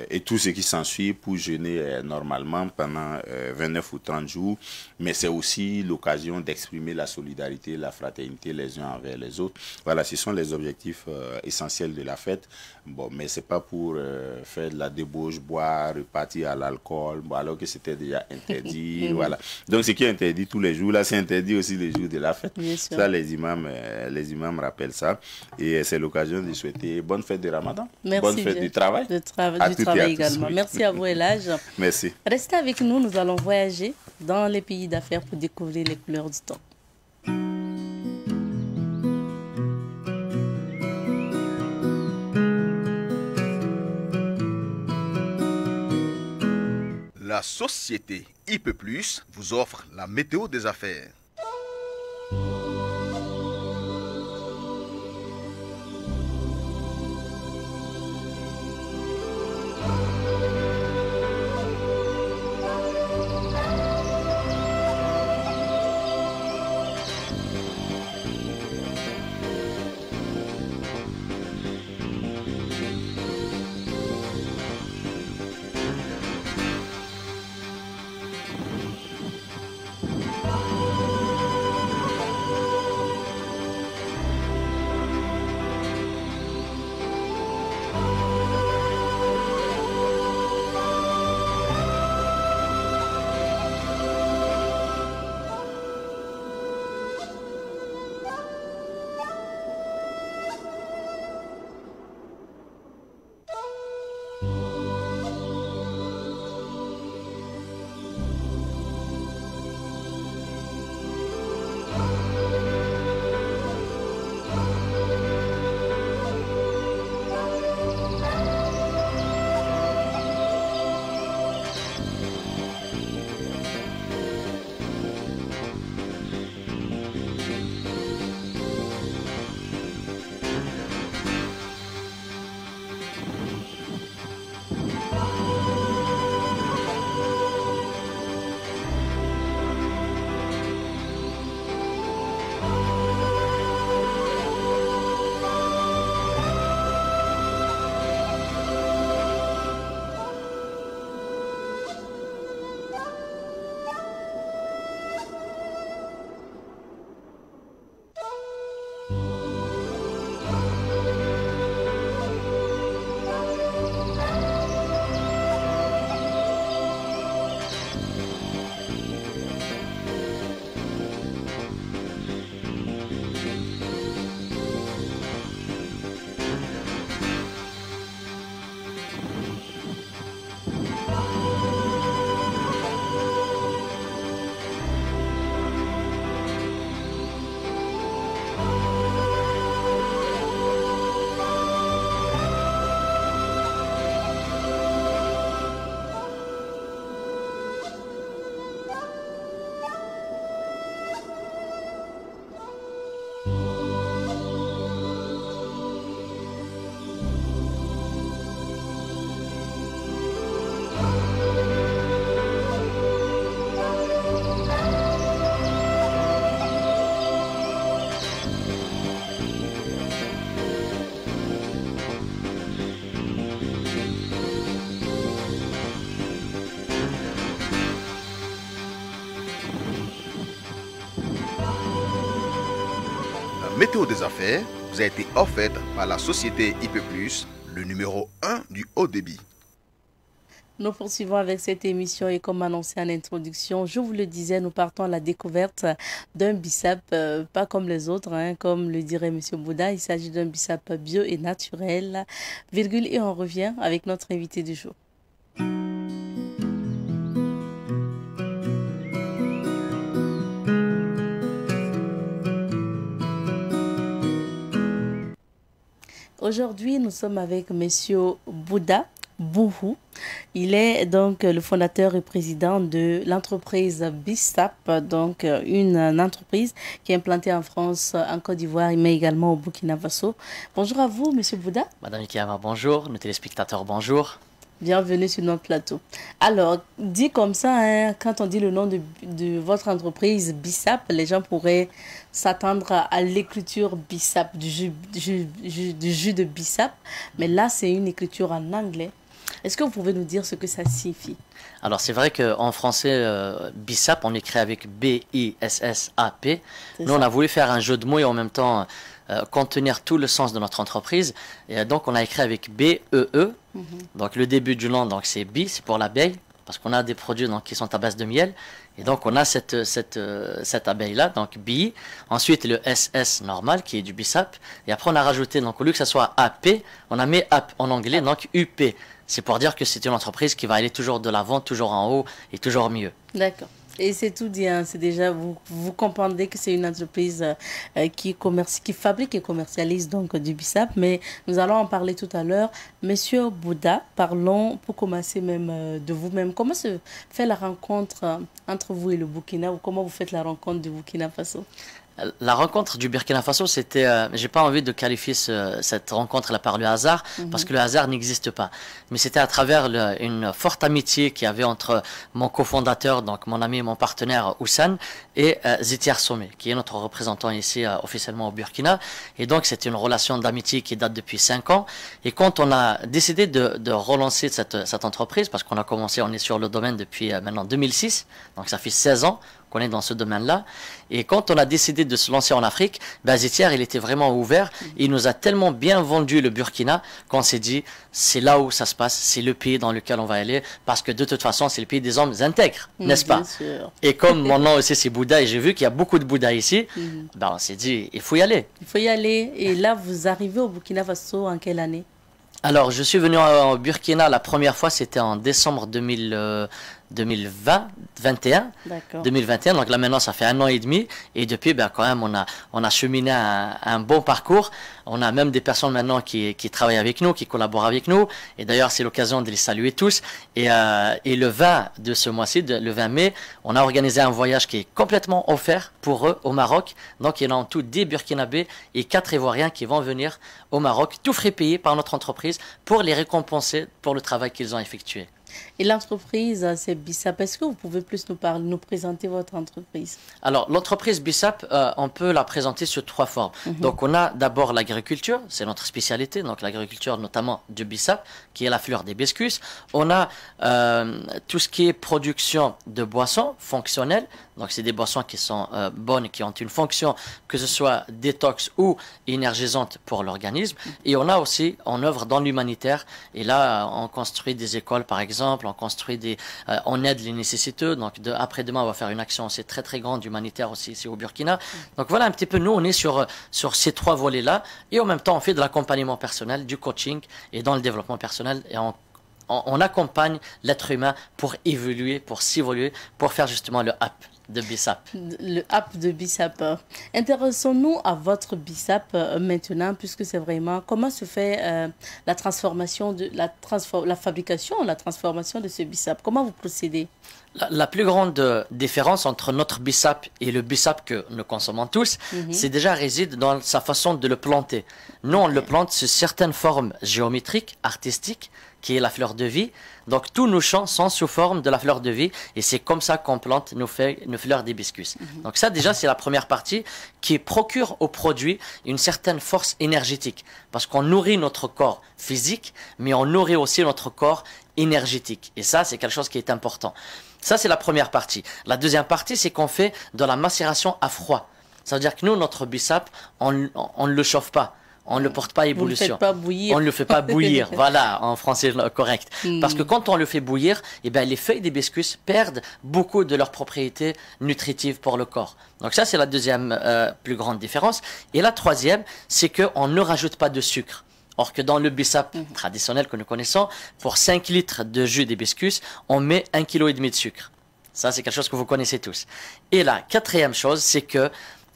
et tout ce qui s'ensuit pour jeûner normalement pendant 29 ou 30 jours. Mais c'est aussi l'occasion d'exprimer la solidarité, la fraternité les uns envers les autres. Voilà, ce sont les objectifs essentiels de la fête. Bon, mais c'est pas pour faire de la débauche, boire, repartir à l'alcool, bon, alors que c'était déjà interdit. Voilà. Donc ce qui est interdit tous les jours, là, c'est interdit aussi les jours de la fête. Ça, les imams rappellent ça. Et c'est l'occasion de souhaiter bonne fête de Ramadan. Merci, bonne fête du travail. Du travail également. Merci à vous, Elage. Merci. Restez avec nous, nous allons voyager dans les pays d'affaires pour découvrir les couleurs du temps. La société IP+ vous offre la météo des affaires. météo des affaires vous a été offerte par la société IP+, le numéro 1 du haut débit. Nous poursuivons avec cette émission et comme annoncé en introduction, je vous le disais, nous partons à la découverte d'un bissap, pas comme les autres, hein, comme le dirait M. Bouddha. Il s'agit d'un bissap bio et naturel. Virgule et on revient avec notre invité du jour. Aujourd'hui, nous sommes avec M. Bouddha Bouhou. Il est donc le fondateur et président de l'entreprise Bissap, donc une entreprise qui est implantée en France, en Côte d'Ivoire, mais également au Burkina Faso. Bonjour à vous, Monsieur Bouddha. Madame Ikeyama, bonjour. Nos téléspectateurs, bonjour. Bienvenue sur notre plateau. Alors, dit comme ça, hein, quand on dit le nom de votre entreprise Bissap, les gens pourraient s'attendre à l'écriture Bissap, du jus de Bissap. Mais là, c'est une écriture en anglais. Est-ce que vous pouvez nous dire ce que ça signifie? Alors, c'est vrai qu'en français, Bissap, on écrit avec B-I-S-S-A-P. Nous, on a voulu faire un jeu de mots et en même temps contenir tout le sens de notre entreprise. Et donc, on a écrit avec B-E-E. Donc, le début du nom, donc c'est B, c'est pour l'abeille, parce qu'on a des produits donc, qui sont à base de miel. Et donc, on a cette abeille-là, donc B. Ensuite, le SS normal, qui est du Bissap. Et après, on a rajouté, donc au lieu que ça soit AP, on a mis AP en anglais, donc UP. C'est pour dire que c'est une entreprise qui va aller toujours de l'avant, toujours en haut et toujours mieux. D'accord. Et c'est tout dit, hein. C'est déjà, vous comprendrez que c'est une entreprise qui fabrique et commercialise donc du Bissap, mais nous allons en parler tout à l'heure. Monsieur Bouddha, parlons pour commencer même de vous-même. Comment se fait la rencontre entre vous et le Burkina, ou comment vous faites la rencontre du Burkina Faso? La rencontre du Burkina Faso, c'était, j'ai pas envie de qualifier cette rencontre-là par le hasard, parce que le hasard n'existe pas. Mais c'était à travers une forte amitié qu'il y avait entre mon cofondateur, donc mon ami et mon partenaire Oussane, et Zitiar Somé, qui est notre représentant ici officiellement au Burkina. Et donc, c'était une relation d'amitié qui date depuis 5 ans. Et quand on a décidé de relancer cette entreprise, parce qu'on a commencé, on est sur le domaine depuis maintenant 2006, donc ça fait 16 ans qu'on est dans ce domaine-là. Et quand on a décidé de se lancer en Afrique, Zitiar, il était vraiment ouvert. Il nous a tellement bien vendu le Burkina qu'on s'est dit, c'est là où ça se passe, c'est le pays dans lequel on va aller, parce que de toute façon, c'est le pays des hommes intègres, n'est-ce pas? Sûr. Et comme mon nom aussi, c'est Bouddha, et j'ai vu qu'il y a beaucoup de Bouddha ici, on s'est dit, il faut y aller. Il faut y aller. Et là, vous arrivez au Burkina Faso en quelle année? Alors, je suis venu au Burkina la première fois, c'était en décembre 2021. 2021, donc là maintenant ça fait 1 an et demi, et depuis quand même on a cheminé un bon parcours. On a même des personnes maintenant qui travaillent avec nous, qui collaborent avec nous, et d'ailleurs c'est l'occasion de les saluer tous. Et le 20 de ce mois-ci, le 20 mai, on a organisé un voyage qui est complètement offert pour eux au Maroc. Donc il y en a en tout 10 Burkinabés et 4 Ivoiriens qui vont venir au Maroc, tout frais payé par notre entreprise, pour les récompenser pour le travail qu'ils ont effectué. Et l'entreprise, c'est Bissap. Est-ce que vous pouvez plus nous présenter votre entreprise? Alors, l'entreprise Bissap, on peut la présenter sous 3 formes. Donc, on a d'abord l'agriculture, c'est notre spécialité. Donc, l'agriculture, notamment du Bissap, qui est la fleur d'hibiscus. On a tout ce qui est production de boissons fonctionnelles. Donc, c'est des boissons qui sont bonnes, qui ont une fonction, que ce soit détox ou énergisante pour l'organisme. Et on a aussi, on œuvre dans l'humanitaire. Et là, on construit des écoles, par exemple. On construit on aide les nécessiteux. Donc, après-demain, on va faire une action aussi très, très grande humanitaire aussi ici au Burkina. Donc, voilà un petit peu, nous, on est sur ces 3 volets-là. Et en même temps, on fait de l'accompagnement personnel, du coaching et dans le développement personnel. Et on accompagne l'être humain pour évoluer, pour s'évoluer, pour faire justement le up de Bissap. Le app de Bissap. Intéressons-nous à votre Bissap maintenant, puisque c'est vraiment comment se fait la transformation, la fabrication, la transformation de ce Bissap. Comment vous procédez? La plus grande différence entre notre Bissap et le Bissap que nous consommons tous, c'est déjà réside dans sa façon de le planter. Nous, on le plante sur certaines formes géométriques, artistiques, qui est la fleur de vie. Donc, tous nos champs sont sous forme de la fleur de vie, et c'est comme ça qu'on plante nos fleurs d'hibiscus. Donc ça, déjà, c'est la première partie qui procure au produit une certaine force énergétique, parce qu'on nourrit notre corps physique, mais on nourrit aussi notre corps énergétique. Et ça, c'est quelque chose qui est important. Ça, c'est la première partie. La deuxième partie, c'est qu'on fait de la macération à froid. Ça veut dire que nous, notre bissap, on ne le chauffe pas. On ne le porte pas à ébullition. Vous ne le faites pas bouillir. On ne le fait pas bouillir, voilà, en français correct. Parce que quand on le fait bouillir, eh ben, les feuilles d'hibiscus perdent beaucoup de leurs propriétés nutritives pour le corps. Donc ça, c'est la deuxième plus grande différence. Et la troisième, c'est qu'on ne rajoute pas de sucre. Or que dans le bissap traditionnel que nous connaissons, pour 5 litres de jus d'hibiscus, on met 1,5 kg de sucre. Ça, c'est quelque chose que vous connaissez tous. Et la quatrième chose, c'est que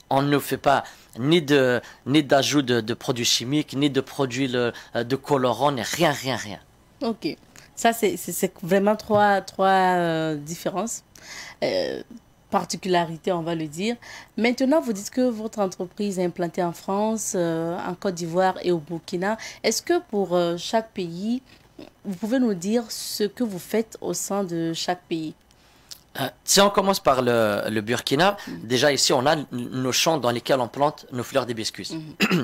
on ne fait pas ni d'ajout de produits chimiques, ni de produits de colorants, ni rien. Ok. Ça, c'est vraiment trois différences. Particularités, on va le dire. Maintenant, vous dites que votre entreprise est implantée en France, en Côte d'Ivoire et au Burkina. Est-ce que pour chaque pays, vous pouvez nous dire ce que vous faites au sein de chaque pays? Si on commence par le Burkina, déjà ici on a nos champs dans lesquels on plante nos fleurs d'hibiscus.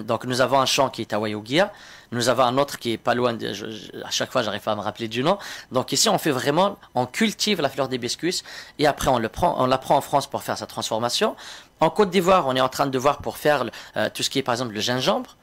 Donc nous avons un champ qui est à Wayogia, nous avons un autre qui est pas loin, à chaque fois j'arrive pas à me rappeler du nom. Donc ici on fait vraiment, on cultive la fleur d'hibiscus et après on la prend en France pour faire sa transformation. En Côte d'Ivoire, on est en train de voir pour faire tout ce qui est par exemple le gingembre,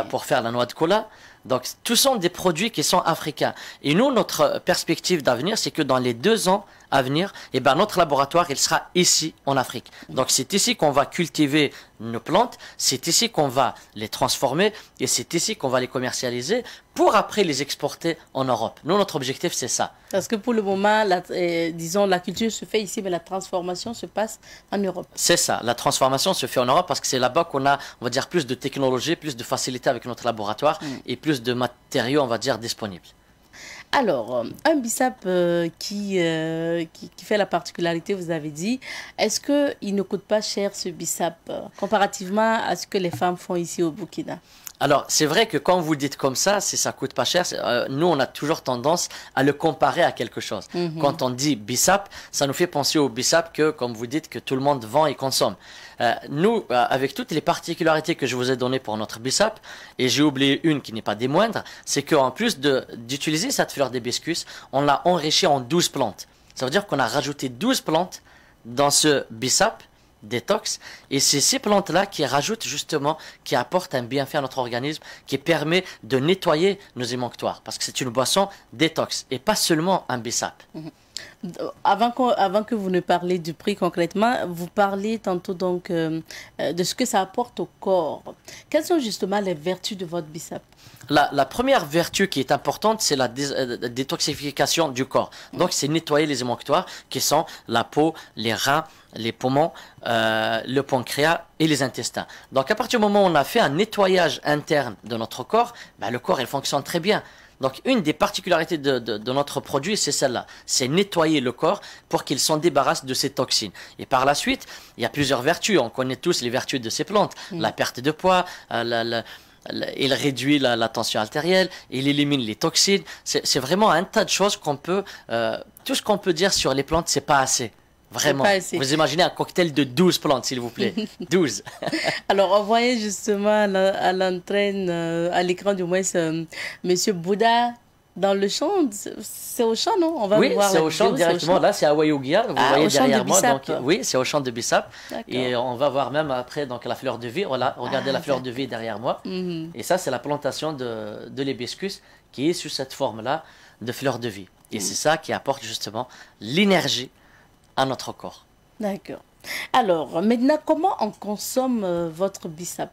pour faire la noix de cola. Donc, tous sont des produits qui sont africains. Et nous, notre perspective d'avenir, c'est que dans les 2 ans à venir, eh ben, notre laboratoire, il sera ici, en Afrique. Donc, c'est ici qu'on va cultiver nos plantes, c'est ici qu'on va les transformer et c'est ici qu'on va les commercialiser pour après les exporter en Europe. Nous, notre objectif, c'est ça. Parce que pour le moment, disons, la culture se fait ici, mais la transformation se passe en Europe. C'est ça. La transformation se fait en Europe parce que c'est là-bas qu'on a, on va dire, plus de technologie, plus de facilité avec notre laboratoire et plus de matériaux, on va dire, disponibles. Alors, un bissap qui fait la particularité, vous avez dit, est-ce qu'il ne coûte pas cher ce bissap comparativement à ce que les femmes font ici au Burkina? Alors, c'est vrai que quand vous dites comme ça coûte pas cher, nous, on a toujours tendance à le comparer à quelque chose. Quand on dit bissap, ça nous fait penser au bissap que, comme vous dites, que tout le monde vend et consomme. Nous, avec toutes les particularités que je vous ai données pour notre bissap, et j'ai oublié une qui n'est pas des moindres, c'est qu'en plus d'utiliser cette fleur d'hibiscus, on l'a enrichie en 12 plantes. Ça veut dire qu'on a rajouté 12 plantes dans ce bissap, détox, et c'est ces plantes-là qui rajoutent justement, qui apportent un bienfait à notre organisme, qui permet de nettoyer nos émonctoires, parce que c'est une boisson détox, et pas seulement un bissap. Avant que vous ne parliez du prix concrètement, vous parlez tantôt donc de ce que ça apporte au corps. Quelles sont justement les vertus de votre bissap? La première vertu qui est importante, c'est la détoxification du corps. Donc, c'est nettoyer les émonctoires qui sont la peau, les reins, les poumons, le pancréas et les intestins. Donc, à partir du moment où on a fait un nettoyage interne de notre corps, ben, le corps, il fonctionne très bien. Donc, une des particularités de notre produit, c'est celle-là. C'est nettoyer le corps pour qu'il s'en débarrasse de ces toxines. Et par la suite, il y a plusieurs vertus. On connaît tous les vertus de ces plantes. La perte de poids, il réduit la tension artérielle, il élimine les toxines. C'est vraiment un tas de choses qu'on peut... tout ce qu'on peut dire sur les plantes, c'est pas assez. Vraiment. Vous imaginez un cocktail de 12 plantes, s'il vous plaît. 12. Alors, on voyait justement à l'entraîne, à l'écran du moins, Monsieur Bouddha dans le champ. C'est au champ, non? On va oui, voir c'est au champ directement. Là, c'est à Wayogia. Vous voyez derrière moi. Donc, oui, c'est au champ de bissap. Et on va voir même après donc, la fleur de vie. Voilà, regardez la fleur de vie derrière moi. Et ça, c'est la plantation de l'hibiscus qui est sous cette forme-là de fleur de vie. Et c'est ça qui apporte justement l'énergie à notre corps. D'accord. Alors, maintenant, comment on consomme votre bissap?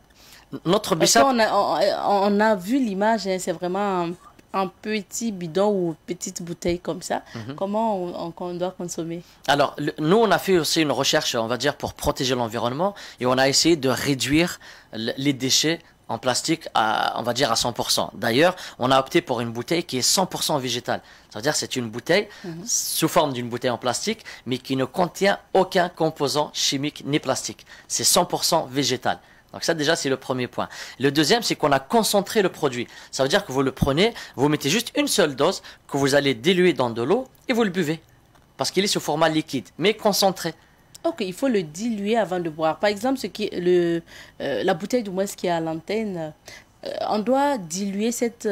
Notre bissap... On a vu l'image, hein, c'est vraiment un petit bidon ou petite bouteille comme ça. Comment on doit consommer? Alors, nous, on a fait aussi une recherche, on va dire, pour protéger l'environnement et on a essayé de réduire les déchets en plastique on va dire à 100%. D'ailleurs, on a opté pour une bouteille qui est 100% végétale. Ça veut dire que c'est une bouteille sous forme d'une bouteille en plastique, mais qui ne contient aucun composant chimique ni plastique. C'est 100% végétal. Donc ça déjà c'est le premier point. Le deuxième c'est qu'on a concentré le produit. Ça veut dire que vous le prenez, vous mettez juste une seule dose que vous allez diluer dans de l'eau et vous le buvez. Parce qu'il est sous format liquide, mais concentré. Ok, il faut le diluer avant de boire. Par exemple, la bouteille du moins qui est à l'antenne, On doit diluer cette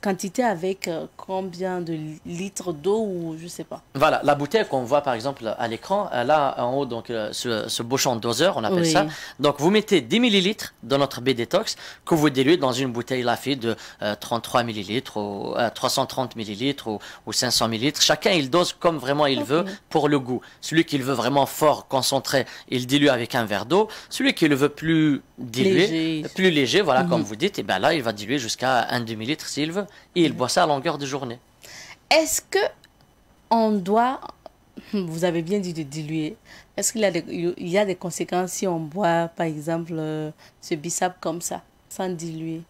quantité avec combien de litres d'eau ou je sais pas. Voilà, la bouteille qu'on voit par exemple à l'écran, là en haut, donc ce bouchon doseur, on appelle ça. Donc vous mettez 10 millilitres dans notre B-Détox que vous diluez dans une bouteille Lafite de 33 millilitres ou 330 millilitres ou 500 millilitres. Chacun il dose comme vraiment il veut pour le goût. Celui qui le veut vraiment fort, concentré, il dilue avec un verre d'eau. Celui qui le veut plus dilué, plus léger, voilà, comme vous dites, et bien là il va diluer jusqu'à un demi-litre s'il veut et il boit ça à longueur de journée. Est-ce que on doit, vous avez bien dit de diluer, est-ce qu'il y a des conséquences si on boit par exemple ce bissap comme ça, sans diluer?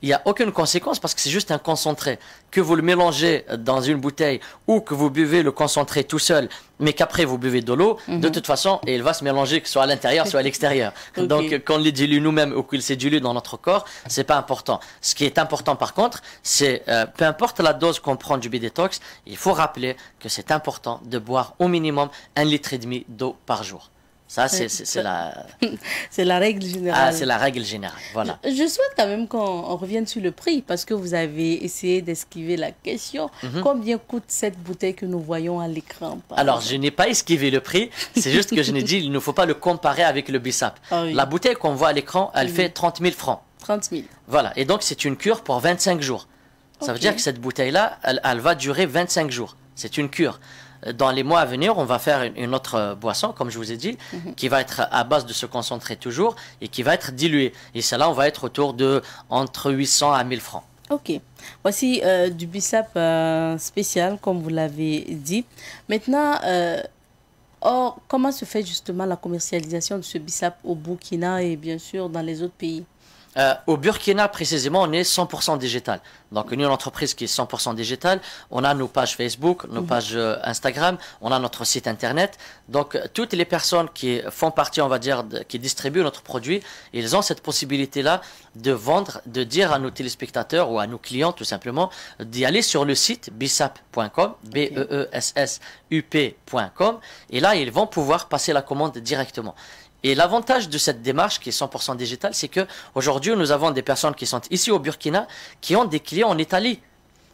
Il n'y a aucune conséquence parce que c'est juste un concentré. Que vous le mélangez dans une bouteille ou que vous buvez le concentré tout seul, mais qu'après vous buvez de l'eau, de toute façon, il va se mélanger que ce soit à l'intérieur, soit à l'extérieur. Donc, qu'on le dilue nous-mêmes ou qu'il s'est dilué dans notre corps, c'est pas important. Ce qui est important par contre, c'est peu importe la dose qu'on prend du B-Détox, il faut rappeler que c'est important de boire au minimum 1,5 litre d'eau par jour. Ça, c'est la... c'est la règle générale. Ah, c'est la règle générale, voilà. Je souhaite quand même qu'on revienne sur le prix, parce que vous avez essayé d'esquiver la question. Combien coûte cette bouteille que nous voyons à l'écran? Alors, je n'ai pas esquivé le prix, c'est juste que je n'ai dit il ne faut pas le comparer avec le bissap. La bouteille qu'on voit à l'écran, elle fait 30 000 francs. 30 000. Voilà, et donc c'est une cure pour 25 jours. Ça veut dire que cette bouteille-là, elle va durer 25 jours. C'est une cure. Dans les mois à venir, on va faire une autre boisson, comme je vous ai dit, qui va être à base de se concentrer toujours et qui va être diluée. Et celle-là, on va être autour de entre 800 à 1000 francs. Ok. Voici du bissap spécial, comme vous l'avez dit. Maintenant, comment se fait justement la commercialisation de ce bissap au Burkina et bien sûr dans les autres pays? Au Burkina, précisément, on est 100% digital. Donc, une entreprise qui est 100% digitale. On a nos pages Facebook, nos pages Instagram, on a notre site Internet. Donc, toutes les personnes qui font partie, on va dire, qui distribuent notre produit, ils ont cette possibilité-là de vendre, de dire à nos téléspectateurs ou à nos clients, tout simplement, d'y aller sur le site bissap.com, BEESSUP.com. Et là, ils vont pouvoir passer la commande directement. Et l'avantage de cette démarche qui est 100% digitale, c'est que aujourd'hui nous avons des personnes qui sont ici au Burkina, qui ont des clients en Italie,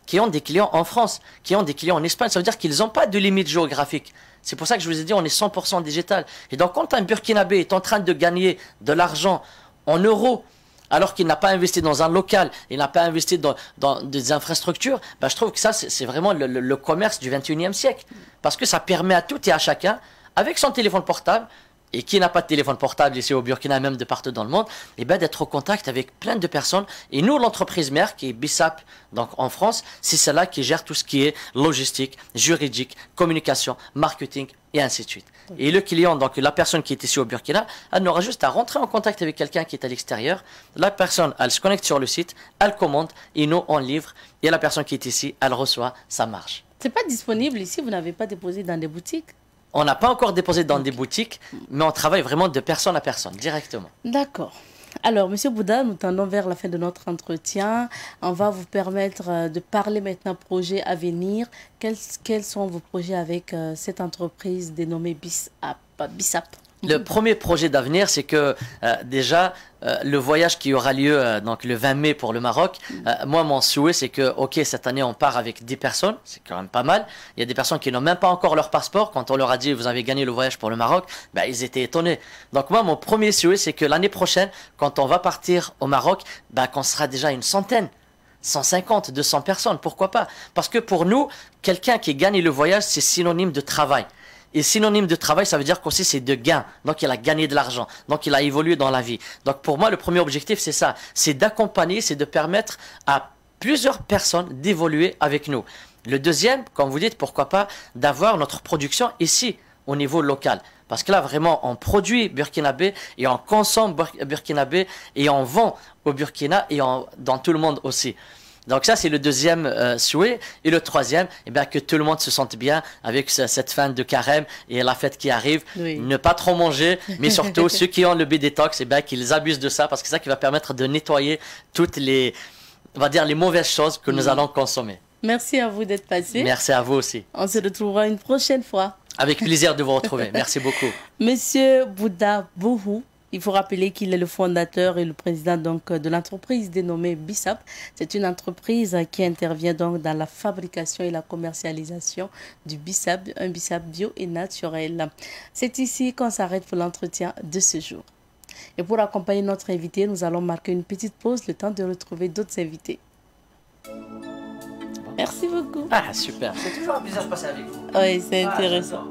qui ont des clients en France, qui ont des clients en Espagne. Ça veut dire qu'ils n'ont pas de limite géographique. C'est pour ça que je vous ai dit, on est 100% digital. Et donc quand un Burkinabé est en train de gagner de l'argent en euros, alors qu'il n'a pas investi dans un local, il n'a pas investi dans des infrastructures, ben je trouve que ça, c'est vraiment le commerce du 21e siècle. Parce que ça permet à tout et à chacun, avec son téléphone portable, et qui n'a pas de téléphone portable ici au Burkina, même de partout dans le monde, et ben d'être au contact avec plein de personnes. Et nous, l'entreprise mère, qui est Bissap, donc en France, c'est celle-là qui gère tout ce qui est logistique, juridique, communication, marketing, et ainsi de suite. Et le client, donc la personne qui est ici au Burkina, elle n'aura juste à rentrer en contact avec quelqu'un qui est à l'extérieur. La personne, elle se connecte sur le site, elle commande, et nous, on livre. Et la personne qui est ici, elle reçoit sa marge. C'est pas disponible ici, vous n'avez pas déposé dans des boutiques? On n'a pas encore déposé dans des boutiques, mais on travaille vraiment de personne à personne, directement. D'accord. Alors, Monsieur Bouddha, nous tendons vers la fin de notre entretien. On va vous permettre de parler maintenant projets à venir. Quels sont vos projets avec cette entreprise dénommée Bissap? Le premier projet d'avenir, c'est que déjà, le voyage qui aura lieu donc le 20 mai pour le Maroc, moi, mon souhait, c'est que, ok, cette année, on part avec 10 personnes, c'est quand même pas mal. Il y a des personnes qui n'ont même pas encore leur passeport. Quand on leur a dit, vous avez gagné le voyage pour le Maroc, ben, ils étaient étonnés. Donc moi, mon premier souhait, c'est que l'année prochaine, quand on va partir au Maroc, ben, qu'on sera déjà une centaine. 150, 200 personnes, pourquoi pas? Parce que pour nous, quelqu'un qui gagne le voyage, c'est synonyme de travail. Et synonyme de travail, ça veut dire qu'aussi c'est de gain. Donc il a gagné de l'argent. Donc il a évolué dans la vie. Donc pour moi, le premier objectif, c'est ça. C'est d'accompagner, c'est de permettre à plusieurs personnes d'évoluer avec nous. Le deuxième, comme vous dites, pourquoi pas, d'avoir notre production ici, au niveau local. Parce que là, vraiment, on produit burkinabé et on consomme burkinabé et on vend au Burkina et dans tout le monde aussi. Donc ça, c'est le deuxième souhait. Et le troisième, eh bien, que tout le monde se sente bien avec cette fin de carême et la fête qui arrive. Oui. Ne pas trop manger, mais surtout ceux qui ont le B-Détox, eh bien, qu'ils abusent de ça parce que c'est ça qui va permettre de nettoyer toutes les, on va dire, les mauvaises choses que nous allons consommer. Merci à vous d'être passé. Merci à vous aussi. On se retrouvera une prochaine fois. Avec plaisir de vous retrouver. Merci beaucoup. Monsieur Bouddha Bouhou, Il faut rappeler qu'il est le fondateur et le président donc de l'entreprise dénommée Bissap. C'est une entreprise qui intervient donc dans la fabrication et la commercialisation du bissap, un bissap bio et naturel. C'est ici qu'on s'arrête pour l'entretien de ce jour. Et pour accompagner notre invité, nous allons marquer une petite pause, le temps de retrouver d'autres invités. Merci beaucoup. Ah, super. C'est toujours un plaisir de passer avec vous. Oui, c'est intéressant.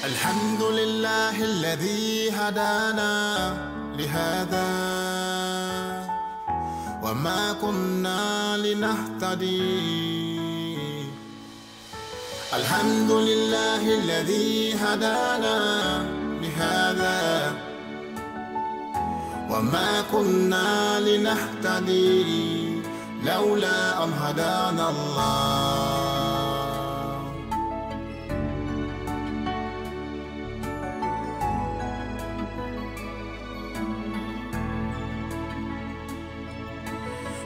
الحمد لله الذي هدانا لهذا وما كنا لنهتدي الحمد لله الذي هدانا لهذا وما كنا لنهتدي لولا أن هدانا الله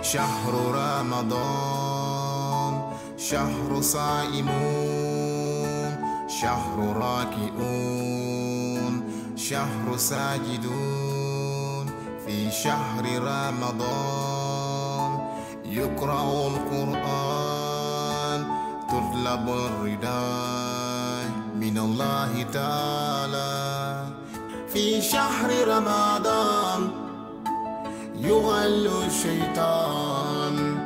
شهر رمضان شهر صائمون شهر راكعون شهر ساجدون في شهر رمضان يقرأ القرآن تطلب الرداء من الله تعالى في شهر رمضان يغل الشيطان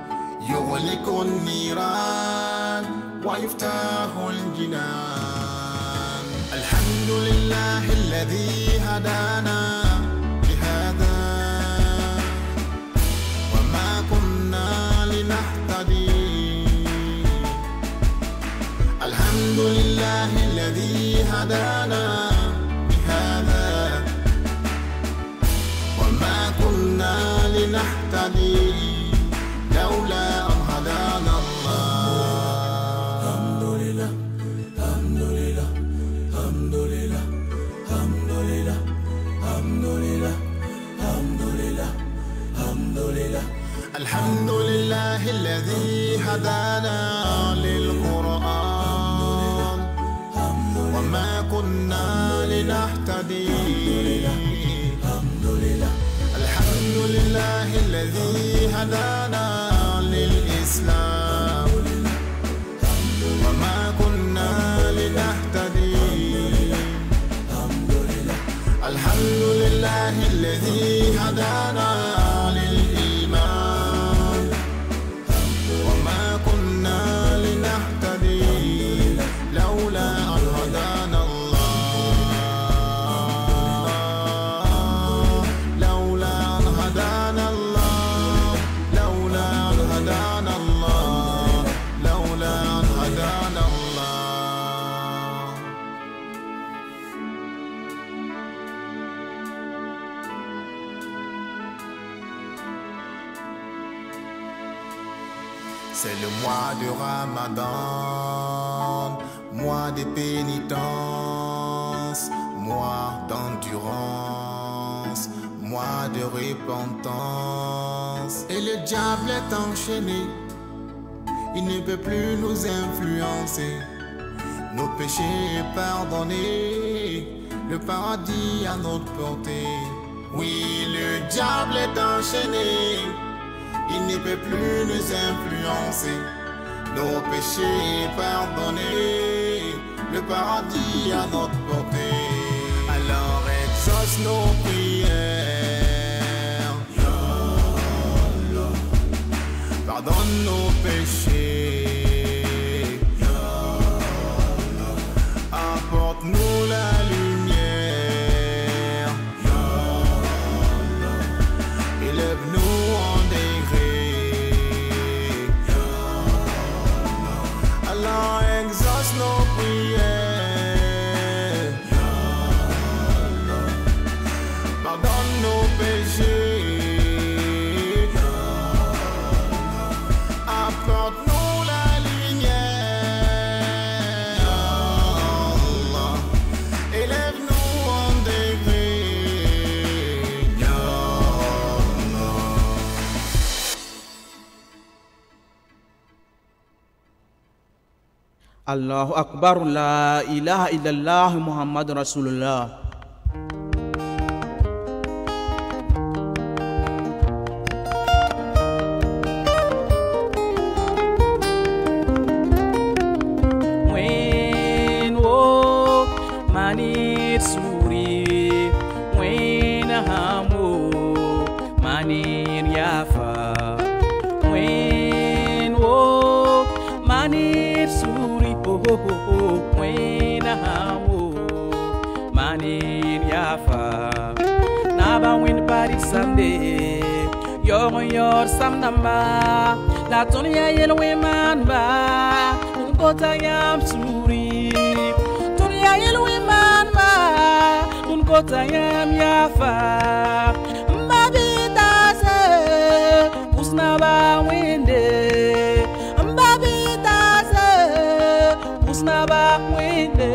يغلق النيران ويفتح الجنان الحمد لله الذي هدانا لهذا وما كنا لنهتدي الحمد لله الذي هدانا لهذا وما كنا لنهتدي لولا أن هدانا الله الحمد لله الحمد لله الحمد لله الحمد لله الحمد لله الحمد لله الحمد لله الحمد لله الذي هدانا للقرآن وما كنا لنهتدي الحمد لله الذي هدانا للإسلام وما كنا لنهتدي الحمد لله الذي هدانا للإيمان وما كنا لنهتدي لولا أن هدانا C'est le mois de Ramadan, mois de pénitence, mois d'endurance, mois de repentance. Et le diable est enchaîné, il ne peut plus nous influencer. Nos péchés pardonnés, le paradis à notre portée. Oui, le diable est enchaîné, il ne peut plus nous influencer. Nos péchés pardonnés, le paradis à notre portée. Alors exauce nos prières, Ya Allah. Pardonne nos péchés, Ya Allah. Apporte-nous la lumière, Ya Allah. Élève-nous en degré, Ya Allah. Allah exauce nos prières, Ya Allah. Pardonne nos péchés, Ya Allah. Apporte-nous la lumière, Ya Allah. Élève-nous en degré, Ya Allah. Allahu Akbar, la ilaha illallah, Muhammad Rasulullah. Manit suri, wena hamu, manir yafa. Wen wo, manir suri, ho ho ho ho, wena hamu, manir yafa. Naba wen Paris samde, yor samnamba, la tonya yel weman ba, unkota yam suri. Kota yam yafa mbabita se usnaba wende mbabita se usnaba wende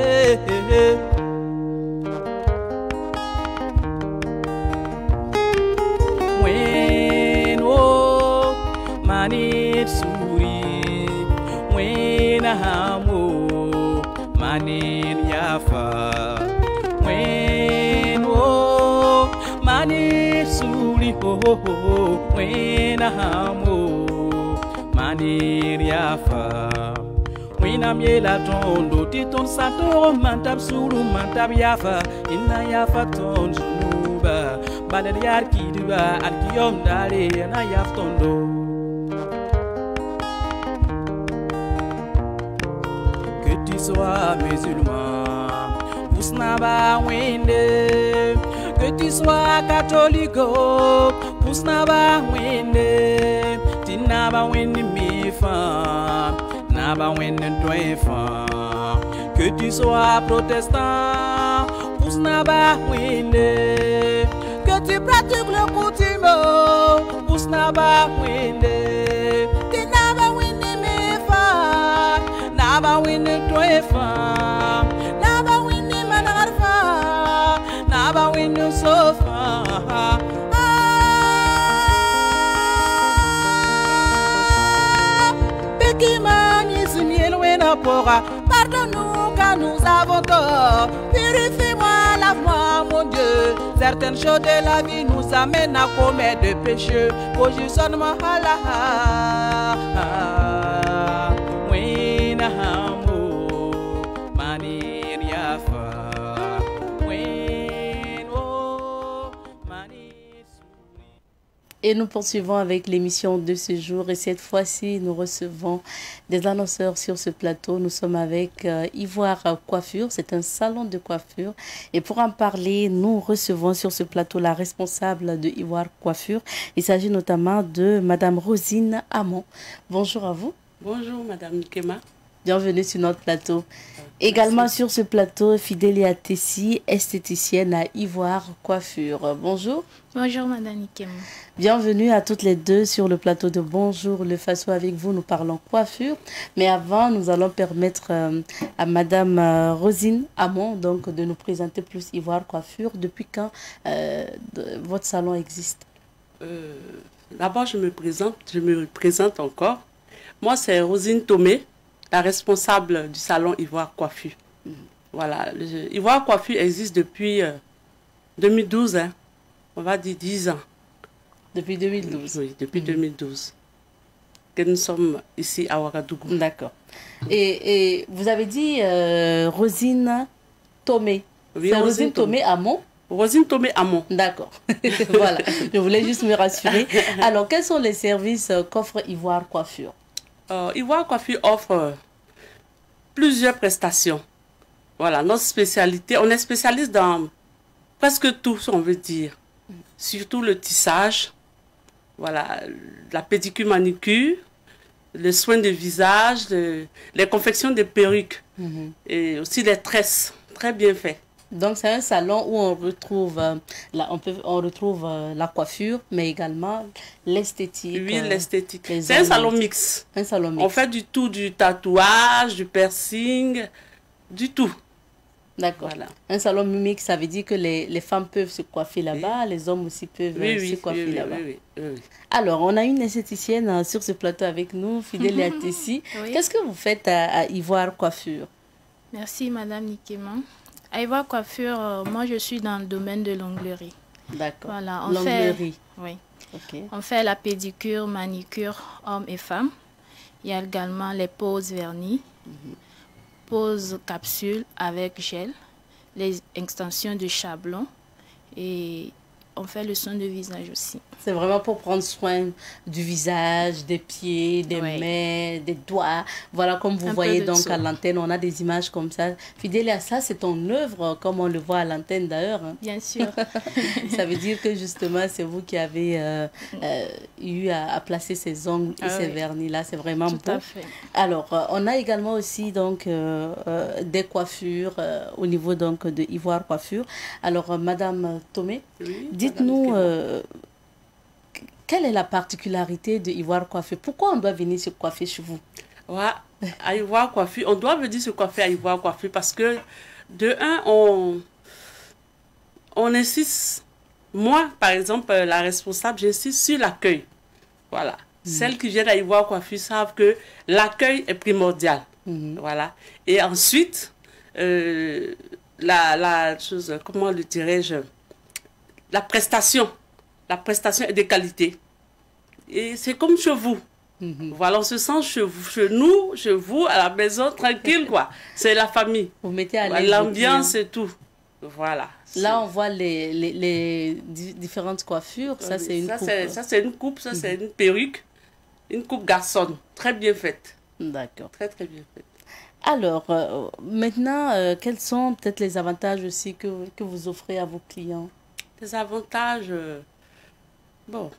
wen o manit suri wen hamu manit yafa Mani suri ho ho ho, wena hamu, mani riafa. Wena miela tondo, titon sato, mantab suru, mantab yafa, inna yafa ton zunuba, baleriar kiduba, alkiyom dale, na yaf tondo. Que tu sois musulman, usnaba wende. Que tu sois catholique, pusnaba wende, tinaba wende mi fa, naba wende toi fa. Que tu sois protestant, pusnaba wende, que tu pratiques le coutume, pusnaba wende, tinaba wende mi fa, naba wende toi fa, naba wende manarfa. Naba window sofa. Békiman Ismiel Wenapora, pardonne-nous car nous avons tort. Purifie-moi, lave-moi, mon Dieu. Certaines choses de la vie nous amènent à commettre des péchés. Positionnement Allah. Wenahamo, Manir Yafa. Et nous poursuivons avec l'émission de ce jour. Et cette fois-ci, nous recevons des annonceurs sur ce plateau. Nous sommes avec Ivoire Coiffure. C'est un salon de coiffure. Et pour en parler, nous recevons sur ce plateau la responsable de Ivoire Coiffure. Il s'agit notamment de Madame Rosine Amon. Bonjour à vous. Bonjour Madame Nkema. Bienvenue sur notre plateau. Également sur ce plateau, Fidélia Tessi, esthéticienne à Ivoire Coiffure. Bonjour. Bonjour Madame Nkema. Bienvenue à toutes les deux sur le plateau de Bonjour le Faso. Avec vous, nous parlons coiffure. Mais avant, nous allons permettre à Madame Rosine Amon donc, de nous présenter plus Ivoire Coiffure. Depuis quand votre salon existe? D'abord, je me présente encore. Moi, c'est Rosine Tomé, la responsable du salon Ivoire Coiffure. Voilà, Ivoire Coiffure existe depuis 2012, hein, on va dire 10 ans. Depuis 2012? Oui, depuis 2012. Que nous sommes ici à Ouagadougou. D'accord. Et vous avez dit Rosine Tomé. Oui, c'est Rosine Tomé Amon? Rosine Tomé Amon. D'accord. Voilà, je voulais juste me rassurer. Alors, quels sont les services qu'offre Ivoire Coiffure? Ivoire Coiffure offre plusieurs prestations. Voilà, notre spécialité, on est spécialiste dans presque tout, on veut dire. Surtout le tissage, voilà, la pédicure manicure, les soins de visage, les confections de perruques et aussi les tresses, très bien fait. Donc c'est un salon où on retrouve, la coiffure, mais également l'esthétique. Oui, l'esthétique. C'est un salon mix. Un salon mix. On fait du tout, du tatouage, du piercing, du tout. D'accord. Voilà. Un salon mimique, ça veut dire que les femmes peuvent se coiffer là-bas, les hommes aussi peuvent se coiffer là-bas. Oui. Alors, on a une esthéticienne sur ce plateau avec nous, Fidélia Tessi. Oui. Qu'est-ce que vous faites à Ivoire Coiffure? Merci, Madame Nikema. À Ivoire Coiffure, moi, je suis dans le domaine de l'onglerie. D'accord. Voilà, L'onglerie. Oui. Ok. On fait la pédicure, manicure, hommes et femmes. Il y a également les poses vernis, poses capsules avec gel, les extensions de chablon et on fait le soin de visage aussi. C'est vraiment pour prendre soin du visage, des pieds, des Oui. mains, des doigts. Voilà, comme vous Un peu voyez de donc tout. à l'antenne, on a des images comme ça. Fidélia, ça c'est ton œuvre, comme on le voit à l'antenne d'ailleurs. Hein. Bien sûr. Ça veut dire que justement, c'est vous qui avez eu à placer ces ongles et ces oui. vernis-là. C'est vraiment Tout beau. à fait. Alors, on a également aussi donc des coiffures au niveau donc de Ivoire Coiffure. Alors, Madame Tomé, Oui, dites-nous madame quelle est la particularité de Ivoire Coiffure? Pourquoi on doit venir se coiffer chez vous? Ouais, à Ivoire Coiffure, on doit venir se coiffer à Ivoire Coiffure parce que, de un, on insiste, moi, par exemple, la responsable, j'insiste sur l'accueil. Voilà. Celles qui viennent à Ivoire Coiffure savent que l'accueil est primordial. Voilà. Et ensuite, la chose, comment le dirais-je, la prestation est de qualité. Et c'est comme chez vous. Voilà, on se sent chez vous, à la maison, tranquille, quoi. C'est la famille. Vous mettez à l'aise L'ambiance les et tout. Voilà. Là, on voit les différentes coiffures. Ça, c'est une coupe. Ça, c'est une coupe, ça, c'est une perruque. Une coupe garçonne. Très bien faite. D'accord. Très, très bien faite. Alors, maintenant, quels sont peut-être les avantages aussi que vous offrez à vos clients? Les avantages, bon,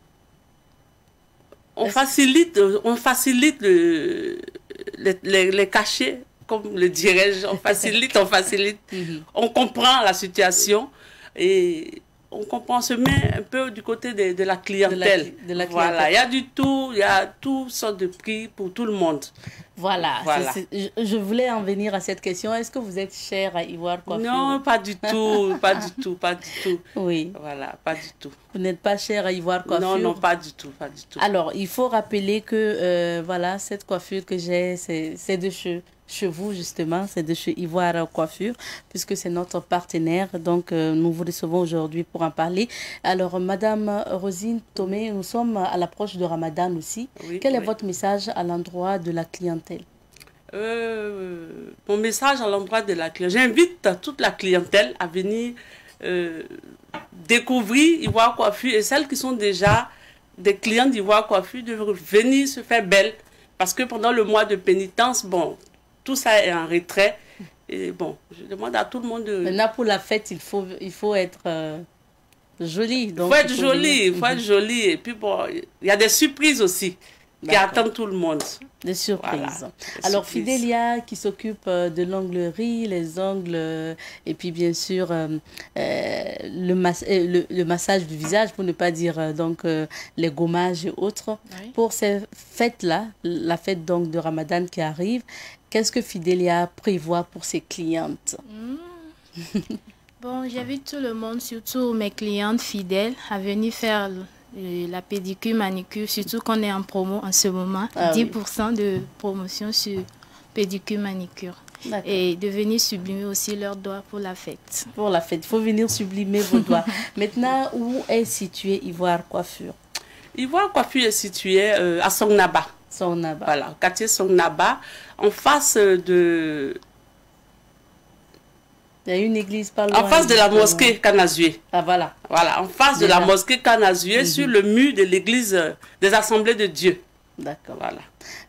on facilite les cachets, comme le dirais-je, on facilite. On comprend la situation et on comprend, on se met un peu du côté de la clientèle. De la Voilà, il y a toutes sortes de prix pour tout le monde. Voilà. Voilà. Je voulais en venir à cette question. Est-ce que vous êtes cher à Ivoire Coiffure? Non, pas du tout, pas du tout. Oui. Voilà, pas du tout. Vous n'êtes pas cher à Ivoire Coiffure? Non, pas du tout. Alors, il faut rappeler que voilà, cette coiffure que j'ai, c'est de chez vous, justement, c'est de chez Ivoire Coiffure, puisque c'est notre partenaire. Donc, nous vous recevons aujourd'hui pour en parler. Alors, Madame Rosine Tomé, nous sommes à l'approche de Ramadan aussi. Oui, Quel est oui. votre message à l'endroit de la clientèle? Mon message à l'endroit de la clientèle, j'invite toute la clientèle à venir découvrir Ivoire Coiffure et celles qui sont déjà des clients d'Ivoire Coiffure de venir se faire belle parce que pendant le mois de pénitence, bon, tout ça est en retrait et bon, je demande à tout le monde de... Maintenant, pour la fête, il faut être joli. Il faut être joli et puis bon, il y a des surprises aussi qui attendent tout le monde. Des surprises. Voilà, des Alors, surprises. Fidélia qui s'occupe de l'onglerie, les ongles, et puis bien sûr le massage du visage, pour ne pas dire donc les gommages et autres. Oui. Pour ces fêtes-là, la fête donc de Ramadan qui arrive, qu'est-ce que Fidélia prévoit pour ses clientes? Bon, j'invite tout le monde, surtout mes clientes fidèles, à venir faire la pédicure, manicure, surtout qu'on est en promo en ce moment. Ah oui. 10% de promotion sur pédicure, manicure. D'accord. Et de venir sublimer aussi leurs doigts pour la fête. Pour la fête, il faut venir sublimer vos doigts. Maintenant, où est situé Ivoire Coiffure? Ivoire Coiffure est situé à Songnaba. Songnaba. Voilà, au quartier Songnaba, en face de... Il y a une église pas loin. En face de la mosquée Kanazue. Ah voilà. Voilà, en face de la mosquée Kanazue, sur le mur de l'église des Assemblées de Dieu. D'accord. Voilà.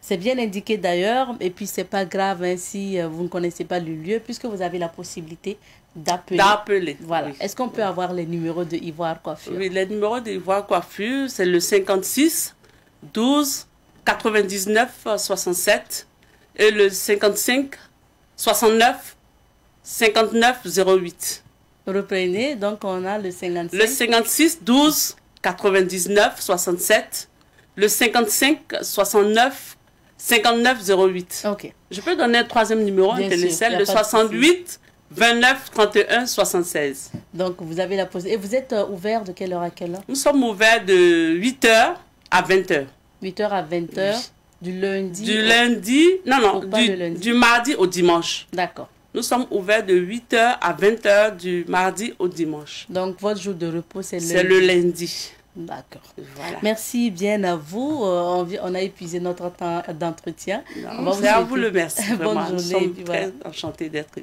C'est bien indiqué d'ailleurs, et puis c'est pas grave hein, si vous ne connaissez pas le lieu, puisque vous avez la possibilité d'appeler. Voilà. Oui. Est-ce qu'on peut avoir les numéros de Ivoire Coiffure? Oui, les numéros d'Ivoire Coiffure, c'est le 56 12 99 67 et le 55 69 59 08. Reprenez, donc on a le 55. Le 56 12 99 67, le 55 69 59 08. Ok. Je peux donner un troisième numéro, Bien un télécell, sûr, y a le pas de 68 29 31 76. Donc, vous avez la possibilité. Et vous êtes ouvert de quelle heure à quelle heure? Nous sommes ouverts de 8h à 20h. 8h à 20h, Oui. du lundi Du lundi, non, pas le lundi. du mardi au dimanche. D'accord. Nous sommes ouverts de 8h à 20h du mardi au dimanche. Donc, votre jour de repos, c'est lundi. C'est le lundi. D'accord. Voilà. Merci bien à vous. On a épuisé notre temps d'entretien. On va C'est à souhaiter vous le merci. Bonne Vraiment. Nous journée. sommes Puis très enchantés d'être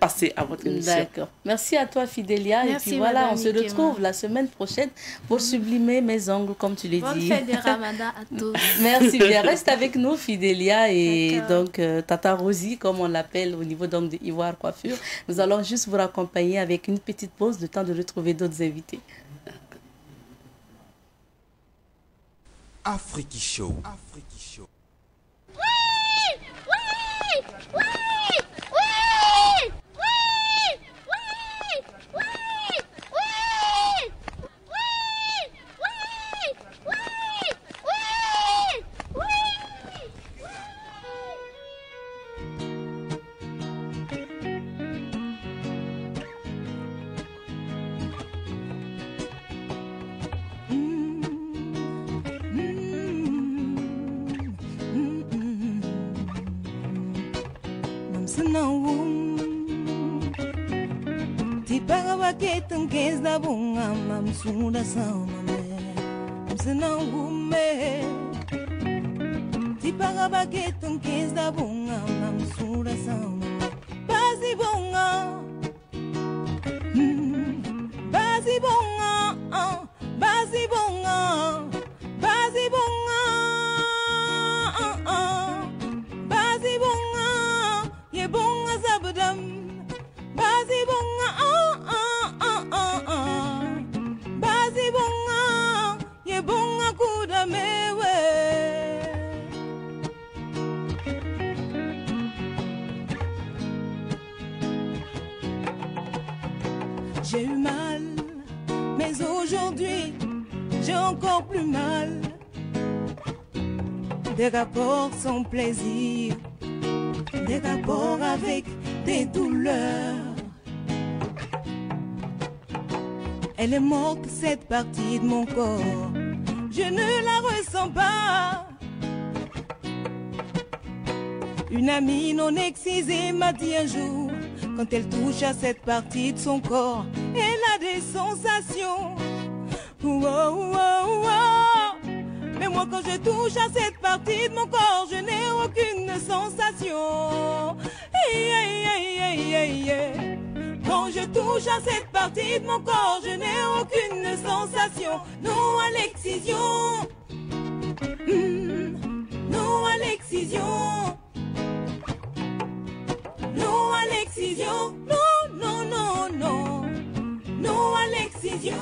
passés à votre émission. D'accord. Merci à toi, Fidélia. Et Merci, puis voilà, Madame on se Ikema. retrouve la semaine prochaine pour sublimer mes ongles, comme tu l'as Bonne dit. fête de Ramadan à tous. Merci bien. Reste avec nous, Fidélia, et D'accord. donc Tata Rosie, comme on l'appelle au niveau donc, de Ivoire Coiffure. Nous allons juste vous raccompagner avec une petite pause, de temps de retrouver d'autres invités. Afrique Show. Da bunga mamsura saumame msinangume tipaga bagetum kez da bunga mamsura saumame bazi bunga bazi bunga bazi bunga bazi bunga bazi bunga ye bunga zabdam bazi bunga bazi bunga ye bunga kuda mewe j'ai eu mal mais aujourd'hui j'ai encore plus mal des rapports sans plaisir des rapports avec des douleurs. Elle est morte, cette partie de mon corps. Je ne la ressens pas. Une amie non excisée m'a dit un jour, quand elle touche à cette partie de son corps, elle a des sensations. Oh, oh, oh, oh. Mais moi quand je touche à cette partie de mon corps, je n'ai aucune sensation. Hey, hey, hey, hey, hey, hey. Quand je touche à cette partie de mon corps, je n'ai aucune sensation. Non à l'excision. Non à l'excision. Non à l'excision. Non, non, non, non. Non à l'excision.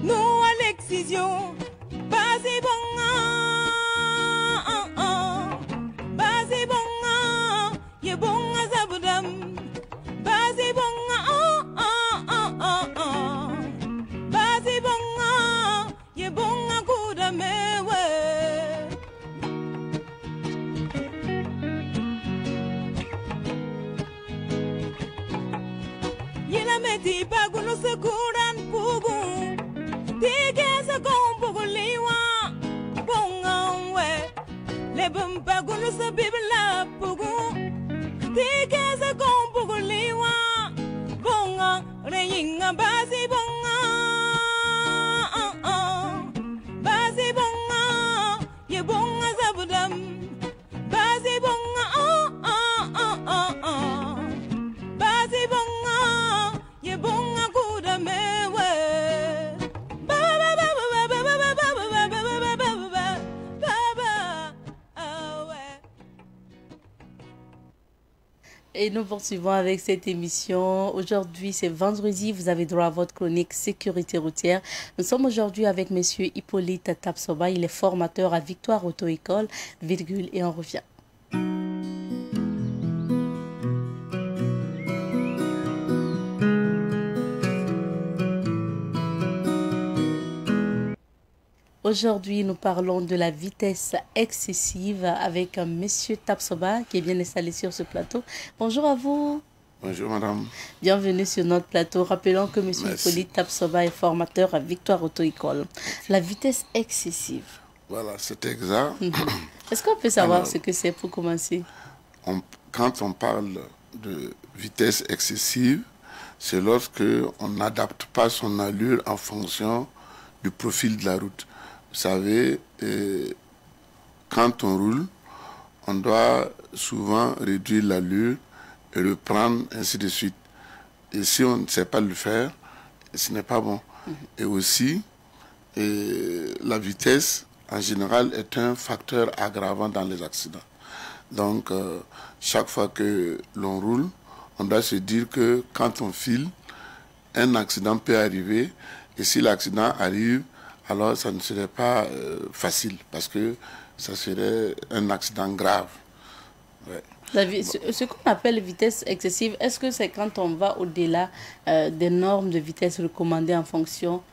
Non à l'excision. Basi bonga. Basi bonga. Ye bonga zabudam. Basi bonga. Basi bonga. Ye bonga kuda mewe. Yela meti bagulu sekuran pugu. Tige se kompugu liwa. Bonga we. Lebum bagulu se bibla pugu. Tige se kompugu liwa. Bonga reyinga basi bonga. Basi bonga. Ye bonga zabudam. Basi bonga. Basi bonga. Ye bonga kuda mewe. Et nous poursuivons avec cette émission. Aujourd'hui, c'est vendredi. Vous avez droit à votre chronique sécurité routière. Nous sommes aujourd'hui avec monsieur Hippolyte Tapsoba. Il est formateur à Victoire Auto-École, virgule, et on revient. Aujourd'hui, nous parlons de la vitesse excessive avec monsieur Tapsoba qui est bien installé sur ce plateau. Bonjour à vous. Bonjour madame. Bienvenue sur notre plateau. Rappelons que M. Hippolyte Tapsoba est formateur à Victoire Auto-École. La vitesse excessive. Voilà, c'est exact. Est-ce qu'on peut savoir ce que c'est pour commencer? Quand on parle de vitesse excessive, c'est lorsque on n'adapte pas son allure en fonction du profil de la route. Vous savez, quand on roule, on doit souvent réduire l'allure et reprendre, ainsi de suite. Et si on ne sait pas le faire, ce n'est pas bon. Et aussi, la vitesse, en général, est un facteur aggravant dans les accidents. Donc, chaque fois que l'on roule, on doit se dire que quand on file, un accident peut arriver. Et si l'accident arrive, alors ça ne serait pas facile, parce que ça serait un accident grave. Ouais. Ce qu'on appelle vitesse excessive, est-ce que c'est quand on va au-delà des normes de vitesse recommandées en fonction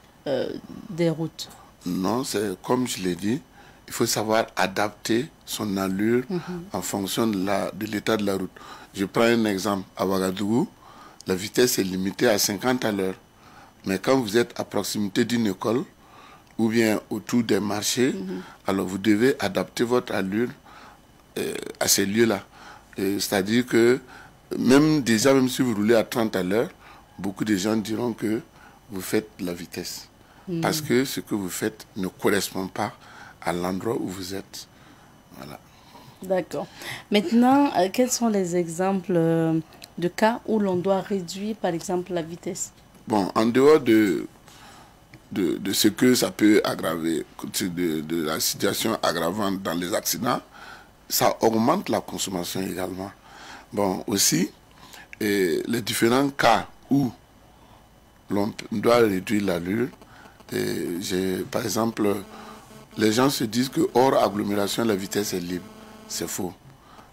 des routes? Non, c'est comme je l'ai dit, il faut savoir adapter son allure en fonction de l'état de la route. Je prends un exemple. À Ouagadougou, la vitesse est limitée à 50 à l'heure. Mais quand vous êtes à proximité d'une école ou bien autour des marchés, alors vous devez adapter votre allure à ces lieux-là. C'est-à-dire que même si vous roulez à 30 à l'heure, beaucoup de gens diront que vous faites la vitesse. Parce que ce que vous faites ne correspond pas à l'endroit où vous êtes. Voilà. D'accord. Maintenant, quels sont les exemples de cas où l'on doit réduire, par exemple, la vitesse? Bon, en dehors de ce que ça peut aggraver, de la situation aggravante dans les accidents, ça augmente la consommation également. Bon, aussi, les différents cas où l'on doit réduire l'allure, par exemple, les gens se disent que hors agglomération, la vitesse est libre. C'est faux.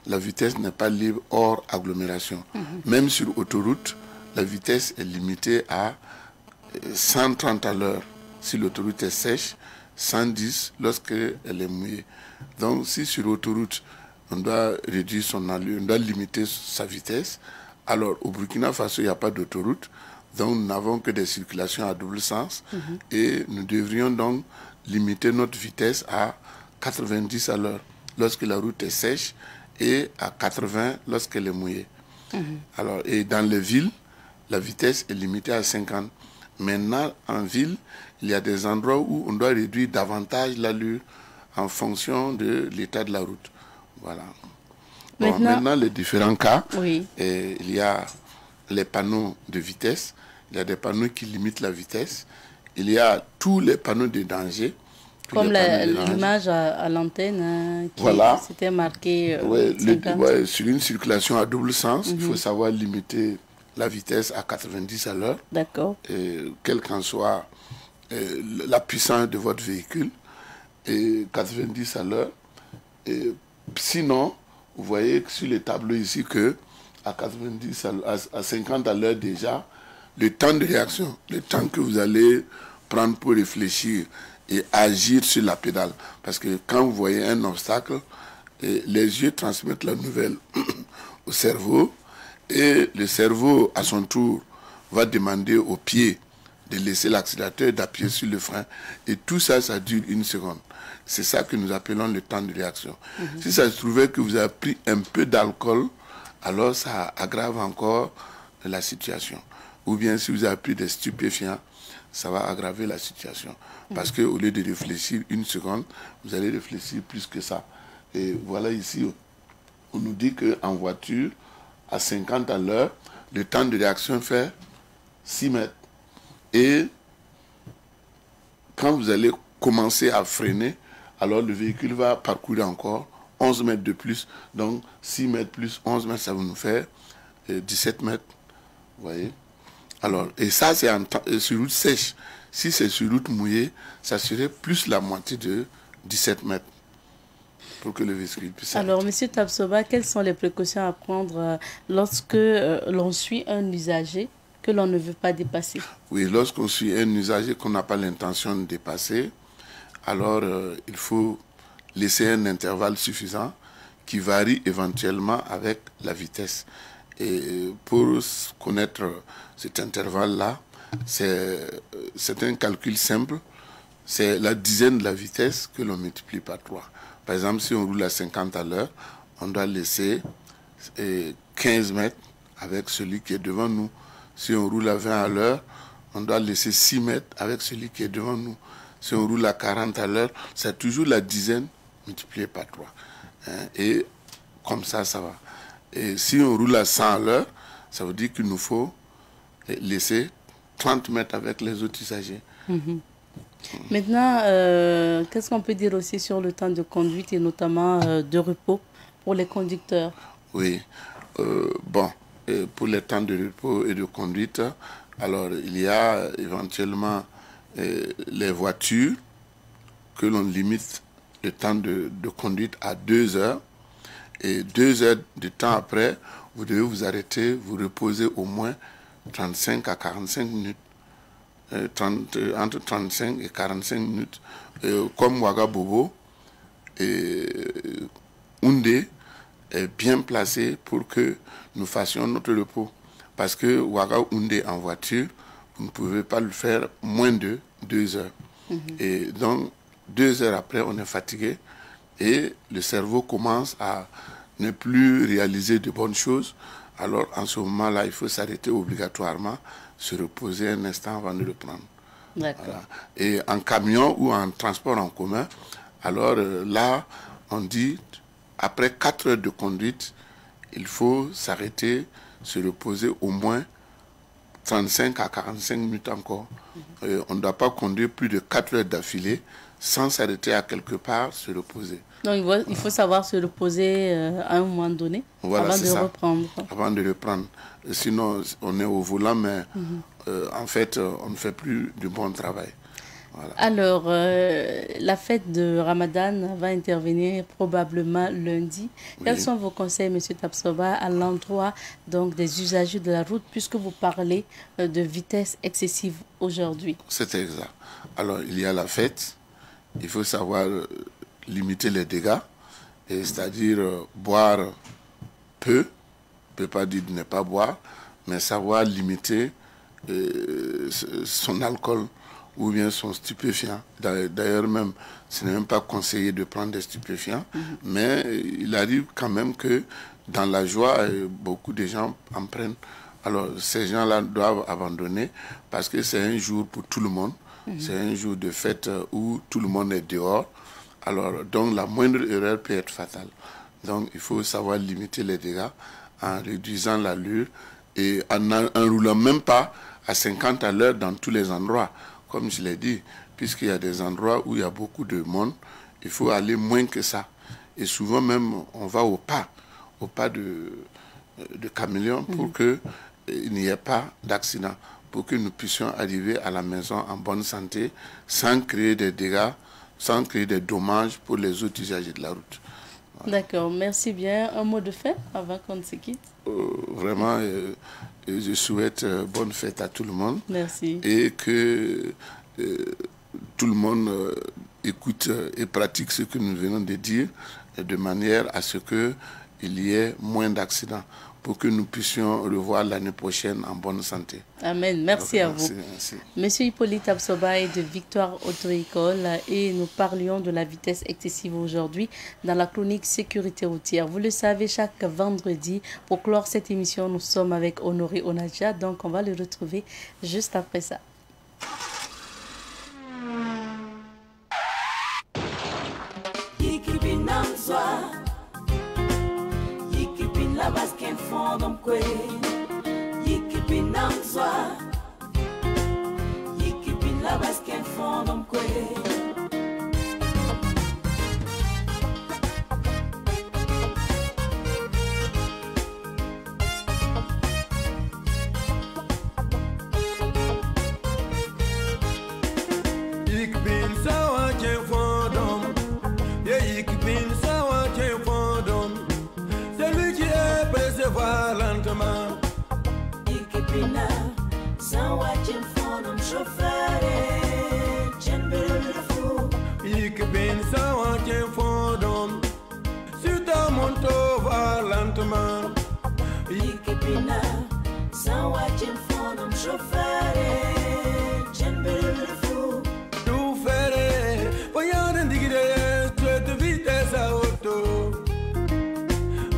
La vitesse n'est pas libre hors agglomération. Même sur autoroute, la vitesse est limitée à 130 à l'heure si l'autoroute est sèche, 110 lorsqu'elle est mouillée. Donc si sur autoroute, on doit réduire son allure, on doit limiter sa vitesse, alors au Burkina Faso, il n'y a pas d'autoroute, donc nous n'avons que des circulations à double sens et nous devrions donc limiter notre vitesse à 90 à l'heure lorsque la route est sèche et à 80 lorsqu'elle est mouillée. Alors, et dans les villes, la vitesse est limitée à 50. Maintenant, en ville, il y a des endroits où on doit réduire davantage l'allure en fonction de l'état de la route. Voilà. Bon, maintenant, les différents cas, il y a les panneaux de vitesse, il y a des panneaux qui limitent la vitesse, il y a tous les panneaux de danger. Comme l'image à l'antenne qui s'était marquée sur une circulation à double sens, il faut savoir limiter la vitesse à 90 à l'heure. D'accord. Quelle qu'en soit la puissance de votre véhicule, et 90 à l'heure. Sinon, vous voyez sur les tableaux ici que à 90 à 50 à l'heure déjà, le temps de réaction, le temps que vous allez prendre pour réfléchir et agir sur la pédale. Parce que quand vous voyez un obstacle, les yeux transmettent la nouvelle au cerveau et le cerveau, à son tour, va demander au pied de laisser l'accélérateur, d'appuyer sur le frein. Et tout ça, ça dure 1 seconde. C'est ça que nous appelons le temps de réaction. Si ça se trouvait que vous avez pris un peu d'alcool, alors ça aggrave encore la situation. Ou bien si vous avez pris des stupéfiants, ça va aggraver la situation. Parce qu'au lieu de réfléchir 1 seconde, vous allez réfléchir plus que ça. Et voilà ici, on nous dit qu'en voiture, à 50 à l'heure, le temps de réaction fait 6 mètres. Et quand vous allez commencer à freiner, alors le véhicule va parcourir encore 11 mètres de plus. Donc 6 mètres plus 11 mètres, ça va nous faire 17 mètres. Vous voyez? Alors, et ça, c'est sur route sèche. Si c'est sur route mouillée, ça serait plus la moitié de 17 mètres pour que le véhicule puisse arrêter. Alors, M. Tapsoba, quelles sont les précautions à prendre lorsque l'on suit un usager que l'on ne veut pas dépasser? Oui, lorsqu'on suit un usager qu'on n'a pas l'intention de dépasser, alors il faut laisser un intervalle suffisant qui varie éventuellement avec la vitesse. Et pour connaître cet intervalle-là, c'est un calcul simple. C'est la dizaine de la vitesse que l'on multiplie par 3. Par exemple, si on roule à 50 à l'heure, on doit laisser 15 mètres avec celui qui est devant nous. Si on roule à 20 à l'heure, on doit laisser 6 mètres avec celui qui est devant nous. Si on roule à 40 à l'heure, c'est toujours la dizaine multipliée par 3. Et comme ça, ça va. Et si on roule à 100 à l'heure, ça veut dire qu'il nous faut laisser 30 mètres avec les autres usagers. Maintenant, qu'est-ce qu'on peut dire aussi sur le temps de conduite et notamment de repos pour les conducteurs? Oui, pour les temps de repos et de conduite, alors il y a éventuellement les voitures que l'on limite le temps de conduite à 2 heures. Et 2 heures de temps après, vous devez vous arrêter, vous reposer au moins 35 à 45 minutes. Entre 35 et 45 minutes. Comme Ouagabougou et Houndé est bien placé pour que nous fassions notre repos. Parce que Ouagabougou en voiture, vous ne pouvez pas le faire moins de 2 heures. Et donc, 2 heures après, on est fatigué et le cerveau commence à ne plus réaliser de bonnes choses. Alors, en ce moment-là, il faut s'arrêter obligatoirement, se reposer un instant avant de reprendre. D'accord. Voilà. Et en camion ou en transport en commun, alors là, on dit, après 4 heures de conduite, il faut s'arrêter, se reposer au moins 35 à 45 minutes encore. On ne doit pas conduire plus de 4 heures d'affilée sans s'arrêter à quelque part, se reposer. Donc il faut savoir se reposer à un moment donné, voilà, avant de reprendre. Avant de reprendre. Sinon, on est au volant, mais en fait, on ne fait plus du bon travail. Voilà. Alors, la fête de Ramadan va intervenir probablement lundi. Oui. Quels sont vos conseils, M. Tapsoba, à l'endroit donc des usagers de la route, puisque vous parlez de vitesse excessive aujourd'hui? C'est exact. Alors, il y a la fête. Il faut savoir limiter les dégâts, c'est-à-dire boire peu, on ne peut pas dire de ne pas boire, mais savoir limiter son alcool ou bien son stupéfiant. D'ailleurs même, ce n'est même pas conseillé de prendre des stupéfiants, mais il arrive quand même que dans la joie, beaucoup de gens en prennent. Alors ces gens-là doivent abandonner parce que c'est un jour pour tout le monde, c'est un jour de fête où tout le monde est dehors. Alors, donc la moindre erreur peut être fatale. Donc il faut savoir limiter les dégâts en réduisant l'allure et en roulant même pas à 50 à l'heure dans tous les endroits. Comme je l'ai dit, puisqu'il y a des endroits où il y a beaucoup de monde, il faut aller moins que ça. Et souvent même, on va au pas de caméléon pour qu'il n'y ait pas d'accident, pour que nous puissions arriver à la maison en bonne santé sans créer des dégâts, sans créer des dommages pour les autres usagers de la route. Voilà. D'accord, merci bien. Un mot de fin avant qu'on ne se quitte? Vraiment, je souhaite bonne fête à tout le monde. Merci. Et que tout le monde écoute et pratique ce que nous venons de dire, de manière à ce qu'il y ait moins d'accidents, pour que nous puissions revoir l'année prochaine en bonne santé. Amen. Merci à vous. Merci. Monsieur Hippolyte Tapsoba est de Victoire Auto-École et nous parlions de la vitesse excessive aujourd'hui dans la chronique sécurité routière. Vous le savez, chaque vendredi, pour clore cette émission, nous sommes avec Honoré Onadja, donc on va le retrouver juste après ça. La base qu'un fond d'homme quoi, y'équipe n'amsoa, y'équipe la base qu'un fond d'homme quoi. Y'équipe ça va qu'un fond d'homme, y'équipe ça va qu'un fond d'homme. Percevoir lentement. Y'équipina, sans watching for them chauffeur, le fou. Y'équipine, sans watching for them. Sur ta moto, va lentement. Y'équipina. Yikipina, Sawa Jim Fondom chauffeur, Jembelefu. Tu fere, voyant indigre, tu te vitesse à auto.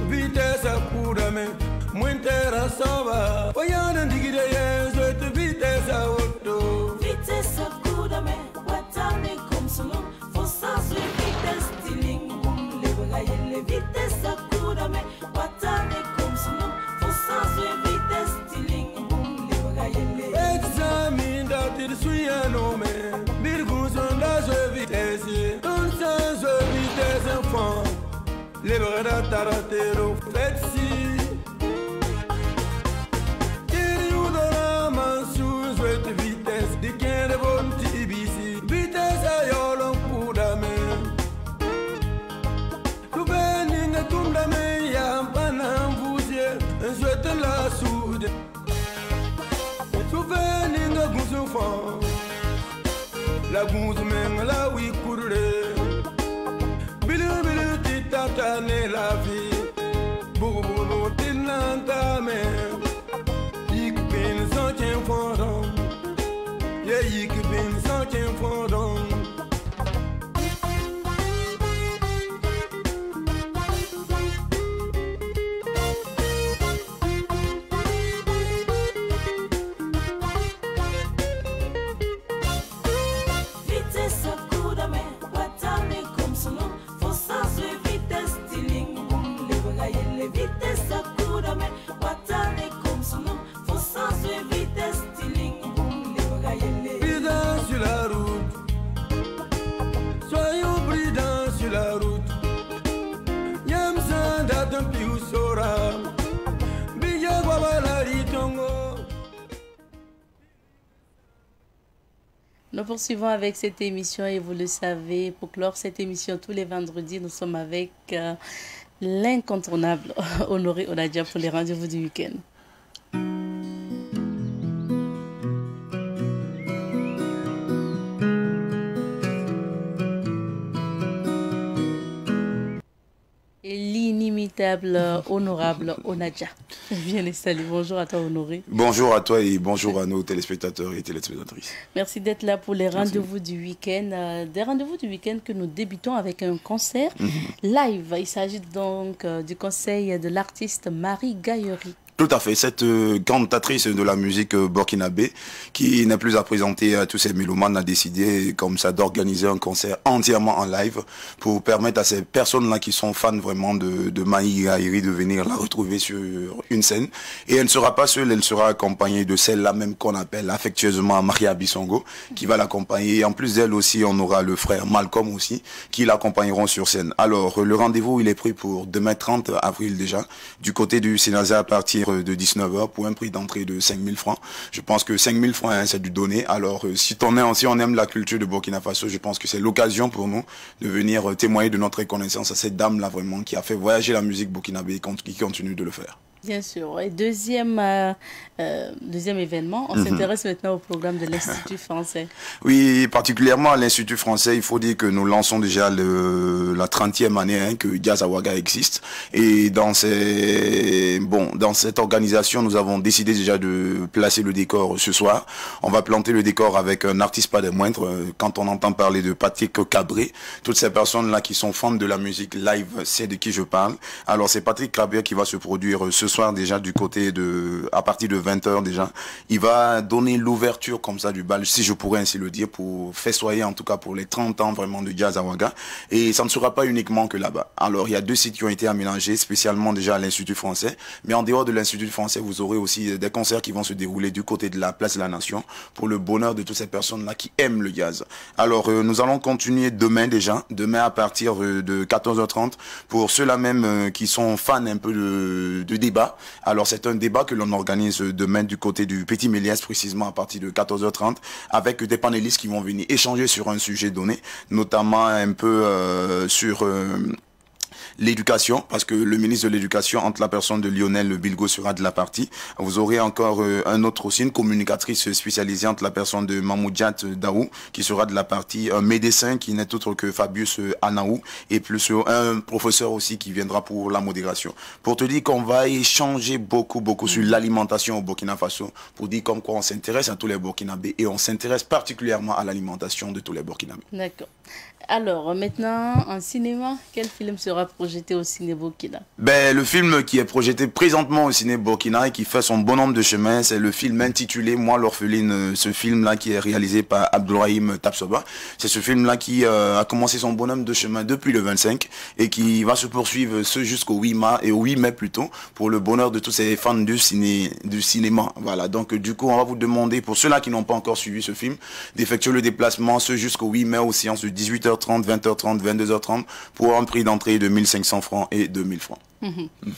Vitesse à Kudame, Muintera Sova. Voyant indigre, tu te vitesse à auto. Vitesse à Kudame, Watame comme son nom, Fossas et vitesse, Tiling, les vitesse à Kudame, Watame comme son nom, Fossas et vitesse, Tiling, les Examine d'atil suyano me, Birgouson da je vitesse, un sens de vitesse enfant, les bras taratero fetsi. Tiriudora mansus with vitesse, di kende bon tibisi, vitesse a yolon kudame. Tubeninga tundame ya panam vuzie, souhaite la soude. Souveninga goussoufan, la gousse même la oui courre. Bilu bilu titatane la vie, boubou tinanta même. Yik bin s'entient fondant, yeah yik bin s'entient fondant. vitesse à Kudame, Watame comme son nom, Fossas et vitesse, Tiling, les vitesse à Kudame, Watame comme son nom, Fossas et vitesse, Tiling, les Prudent sur la route, soyons prudents sur la route. Yamsan datam piu sora, bija gwabala ritongo. Nous poursuivons avec cette émission et vous le savez, pour clore cette émission tous les vendredis, nous sommes avec l'incontournable Honoré Onadia pour les rendez-vous du week-end. Et l'inimitable honorable Onadia. Bien installé. Bonjour à toi, Honoré. Bonjour à toi et bonjour à nos téléspectateurs et téléspectatrices. Merci d'être là pour les rendez-vous du week-end. Des rendez-vous du week-end que nous débutons avec un concert live. Il s'agit donc du conseil de l'artiste Marie Gaillery. Tout à fait, cette cantatrice de la musique burkinabé qui n'est plus à présenter à tous ces mélomanes a décidé comme ça d'organiser un concert entièrement en live pour permettre à ces personnes-là qui sont fans vraiment de Marie Gaillery de venir la retrouver sur une scène. Et elle ne sera pas seule, elle sera accompagnée de celle-là même qu'on appelle affectueusement Maria Bissongo qui va l'accompagner. Et en plus d'elle aussi, on aura le frère Malcolm aussi qui l'accompagneront sur scène. Alors, le rendez-vous, il est pris pour demain 30 avril déjà, du côté du Sénazé à partir de 19h pour un prix d'entrée de 5 000 francs. Je pense que 5 000 francs, hein, c'est du donné. Alors, si on aime la culture de Burkina Faso, je pense que c'est l'occasion pour nous de venir témoigner de notre reconnaissance à cette dame-là vraiment qui a fait voyager la musique burkinabé et qui continue de le faire. Bien sûr. Et deuxième événement, on s'intéresse maintenant au programme de l'Institut français. Oui, particulièrement à l'Institut français, il faut dire que nous lançons déjà la 30e année hein, que Jazz Awaga existe. Et dans cette organisation, nous avons décidé déjà de placer le décor ce soir. On va planter le décor avec un artiste pas des moindres. Quand on entend parler de Patrick Cabré, toutes ces personnes-là qui sont fans de la musique live, c'est de qui je parle. Alors c'est Patrick Cabré qui va se produire ce soir déjà du côté à partir de 20h déjà. Il va donner l'ouverture comme ça du bal, si je pourrais ainsi le dire, pour festoyer en tout cas pour les 30 ans vraiment de Jazz Awaga. Et ça ne sera pas uniquement que là-bas. Alors il y a deux sites qui ont été aménagés, spécialement déjà à l'Institut français. Mais en dehors de l'Institut français, vous aurez aussi des concerts qui vont se dérouler du côté de la Place de la Nation pour le bonheur de toutes ces personnes-là qui aiment le jazz. Alors nous allons continuer demain déjà, demain à partir de 14h30 pour ceux-là même qui sont fans un peu de débat. Alors c'est un débat que l'on organise demain du côté du Petit Méliès, précisément à partir de 14h30, avec des panélistes qui vont venir échanger sur un sujet donné, notamment un peu sur l'éducation, parce que le ministre de l'éducation, entre la personne de Lionel Bilgo, sera de la partie. Vous aurez encore un autre aussi, une communicatrice spécialisée entre la personne de Mamoudjat Daou, qui sera de la partie, un médecin qui n'est autre que Fabius Anaou, et plus un professeur aussi qui viendra pour la modération. Pour te dire qu'on va échanger beaucoup sur l'alimentation au Burkina Faso, pour dire comme quoi on s'intéresse à tous les Burkinabés et on s'intéresse particulièrement à l'alimentation de tous les Burkinabés. D'accord. Alors, maintenant, en cinéma, quel film sera projeté au Ciné Burkina? Ben, le film qui est projeté présentement au Ciné Burkina et qui fait son bon nombre de chemins, c'est le film intitulé Moi l'orpheline, ce film-là qui est réalisé par Abdourahim Tapsoba. C'est ce film-là qui a commencé son bon nombre de chemins depuis le 25 et qui va se poursuivre ce jusqu'au 8 mai, et au 8 mai plutôt, pour le bonheur de tous ces fans du cinéma. Voilà, donc du coup, on va vous demander, pour ceux-là qui n'ont pas encore suivi ce film, d'effectuer le déplacement ce jusqu'au 8 mai aux séances de 18h30, 20h30, 22h30 pour un prix d'entrée de 1500 francs et 2000 francs.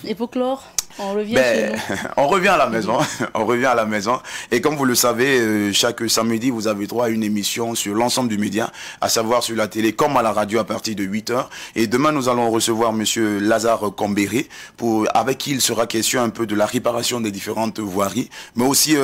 Et pour clore, on revient chez nous. On revient à la maison. On revient à la maison. Et comme vous le savez, chaque samedi, vous avez droit à une émission sur l'ensemble du média, à savoir sur la télé comme à la radio à partir de 8h. Et demain, nous allons recevoir monsieur Lazare Kambéré, avec qui il sera question un peu de la réparation des différentes voiries, mais aussi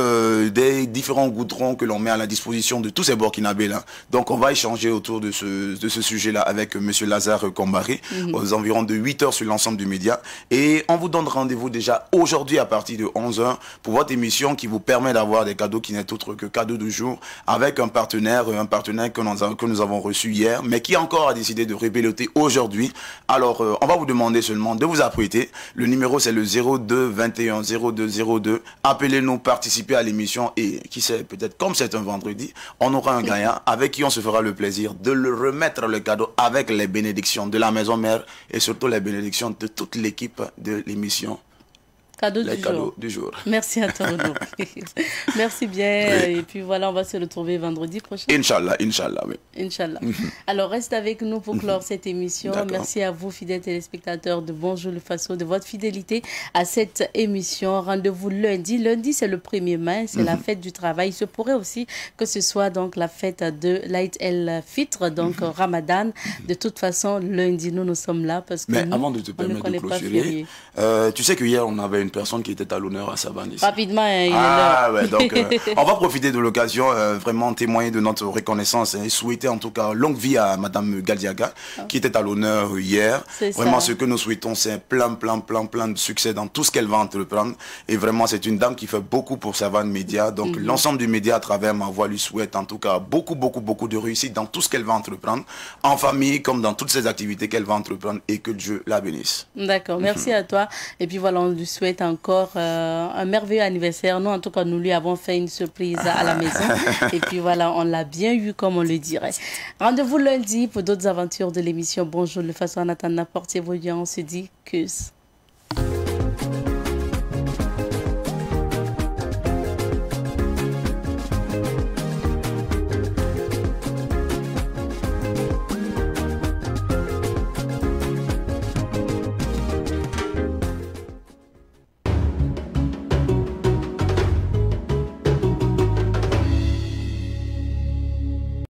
des différents goudrons que l'on met à la disposition de tous ces Burkinabés là. Donc, on va échanger autour de ce sujet-là avec monsieur Lazare Kambéré, aux environs de 8h sur l'ensemble du média. Et on vous donne rendez-vous déjà aujourd'hui à partir de 11h pour votre émission qui vous permet d'avoir des cadeaux qui n'est autre que cadeaux du jour avec un partenaire que nous avons reçu hier, mais qui encore a décidé de répéter aujourd'hui. Alors, on va vous demander seulement de vous apprêter. Le numéro, c'est le 02 21 02 02. Appelez-nous, participez à l'émission et qui sait, peut-être comme c'est un vendredi, on aura un gagnant avec qui on se fera le plaisir de le remettre le cadeau avec les bénédictions de la maison mère et surtout les bénédictions de toute l'équipe de l'émission. Cadeau du jour. Merci à toi, Renaud. Merci bien. Oui. Et puis voilà, on va se retrouver vendredi prochain. Inch'Allah, oui. Inch'Allah. Alors, reste avec nous pour clore cette émission. Merci à vous, fidèles téléspectateurs de Bonjour le Faso, de votre fidélité à cette émission. Rendez-vous lundi. Lundi, c'est le 1er mai, c'est la fête du travail. Il se pourrait aussi que ce soit donc la fête de l'Aïd el-Fitr, donc Ramadan. De toute façon, lundi, nous sommes là parce que mais avant de te permettre de clôturer, tu sais que hier, on avait une personne qui était à l'honneur à Savane ici. Rapidement, il est là. Ouais, donc on va profiter de l'occasion, vraiment témoigner de notre reconnaissance et souhaiter en tout cas longue vie à Madame Galdiaga qui était à l'honneur hier. Vraiment, ce que nous souhaitons, c'est plein de succès dans tout ce qu'elle va entreprendre. Et vraiment, c'est une dame qui fait beaucoup pour Savane Média. Donc l'ensemble du média à travers ma voix lui souhaite en tout cas beaucoup de réussite dans tout ce qu'elle va entreprendre, en famille comme dans toutes ses activités qu'elle va entreprendre et que Dieu la bénisse. D'accord, merci à toi. Et puis voilà, on lui souhaite encore un merveilleux anniversaire. Nous, en tout cas, nous lui avons fait une surprise à la maison. Et puis voilà, on l'a bien eu, comme on le dirait. Rendez-vous lundi pour d'autres aventures de l'émission Bonjour le Faso. En attendant, portez vos liens. On se dit que...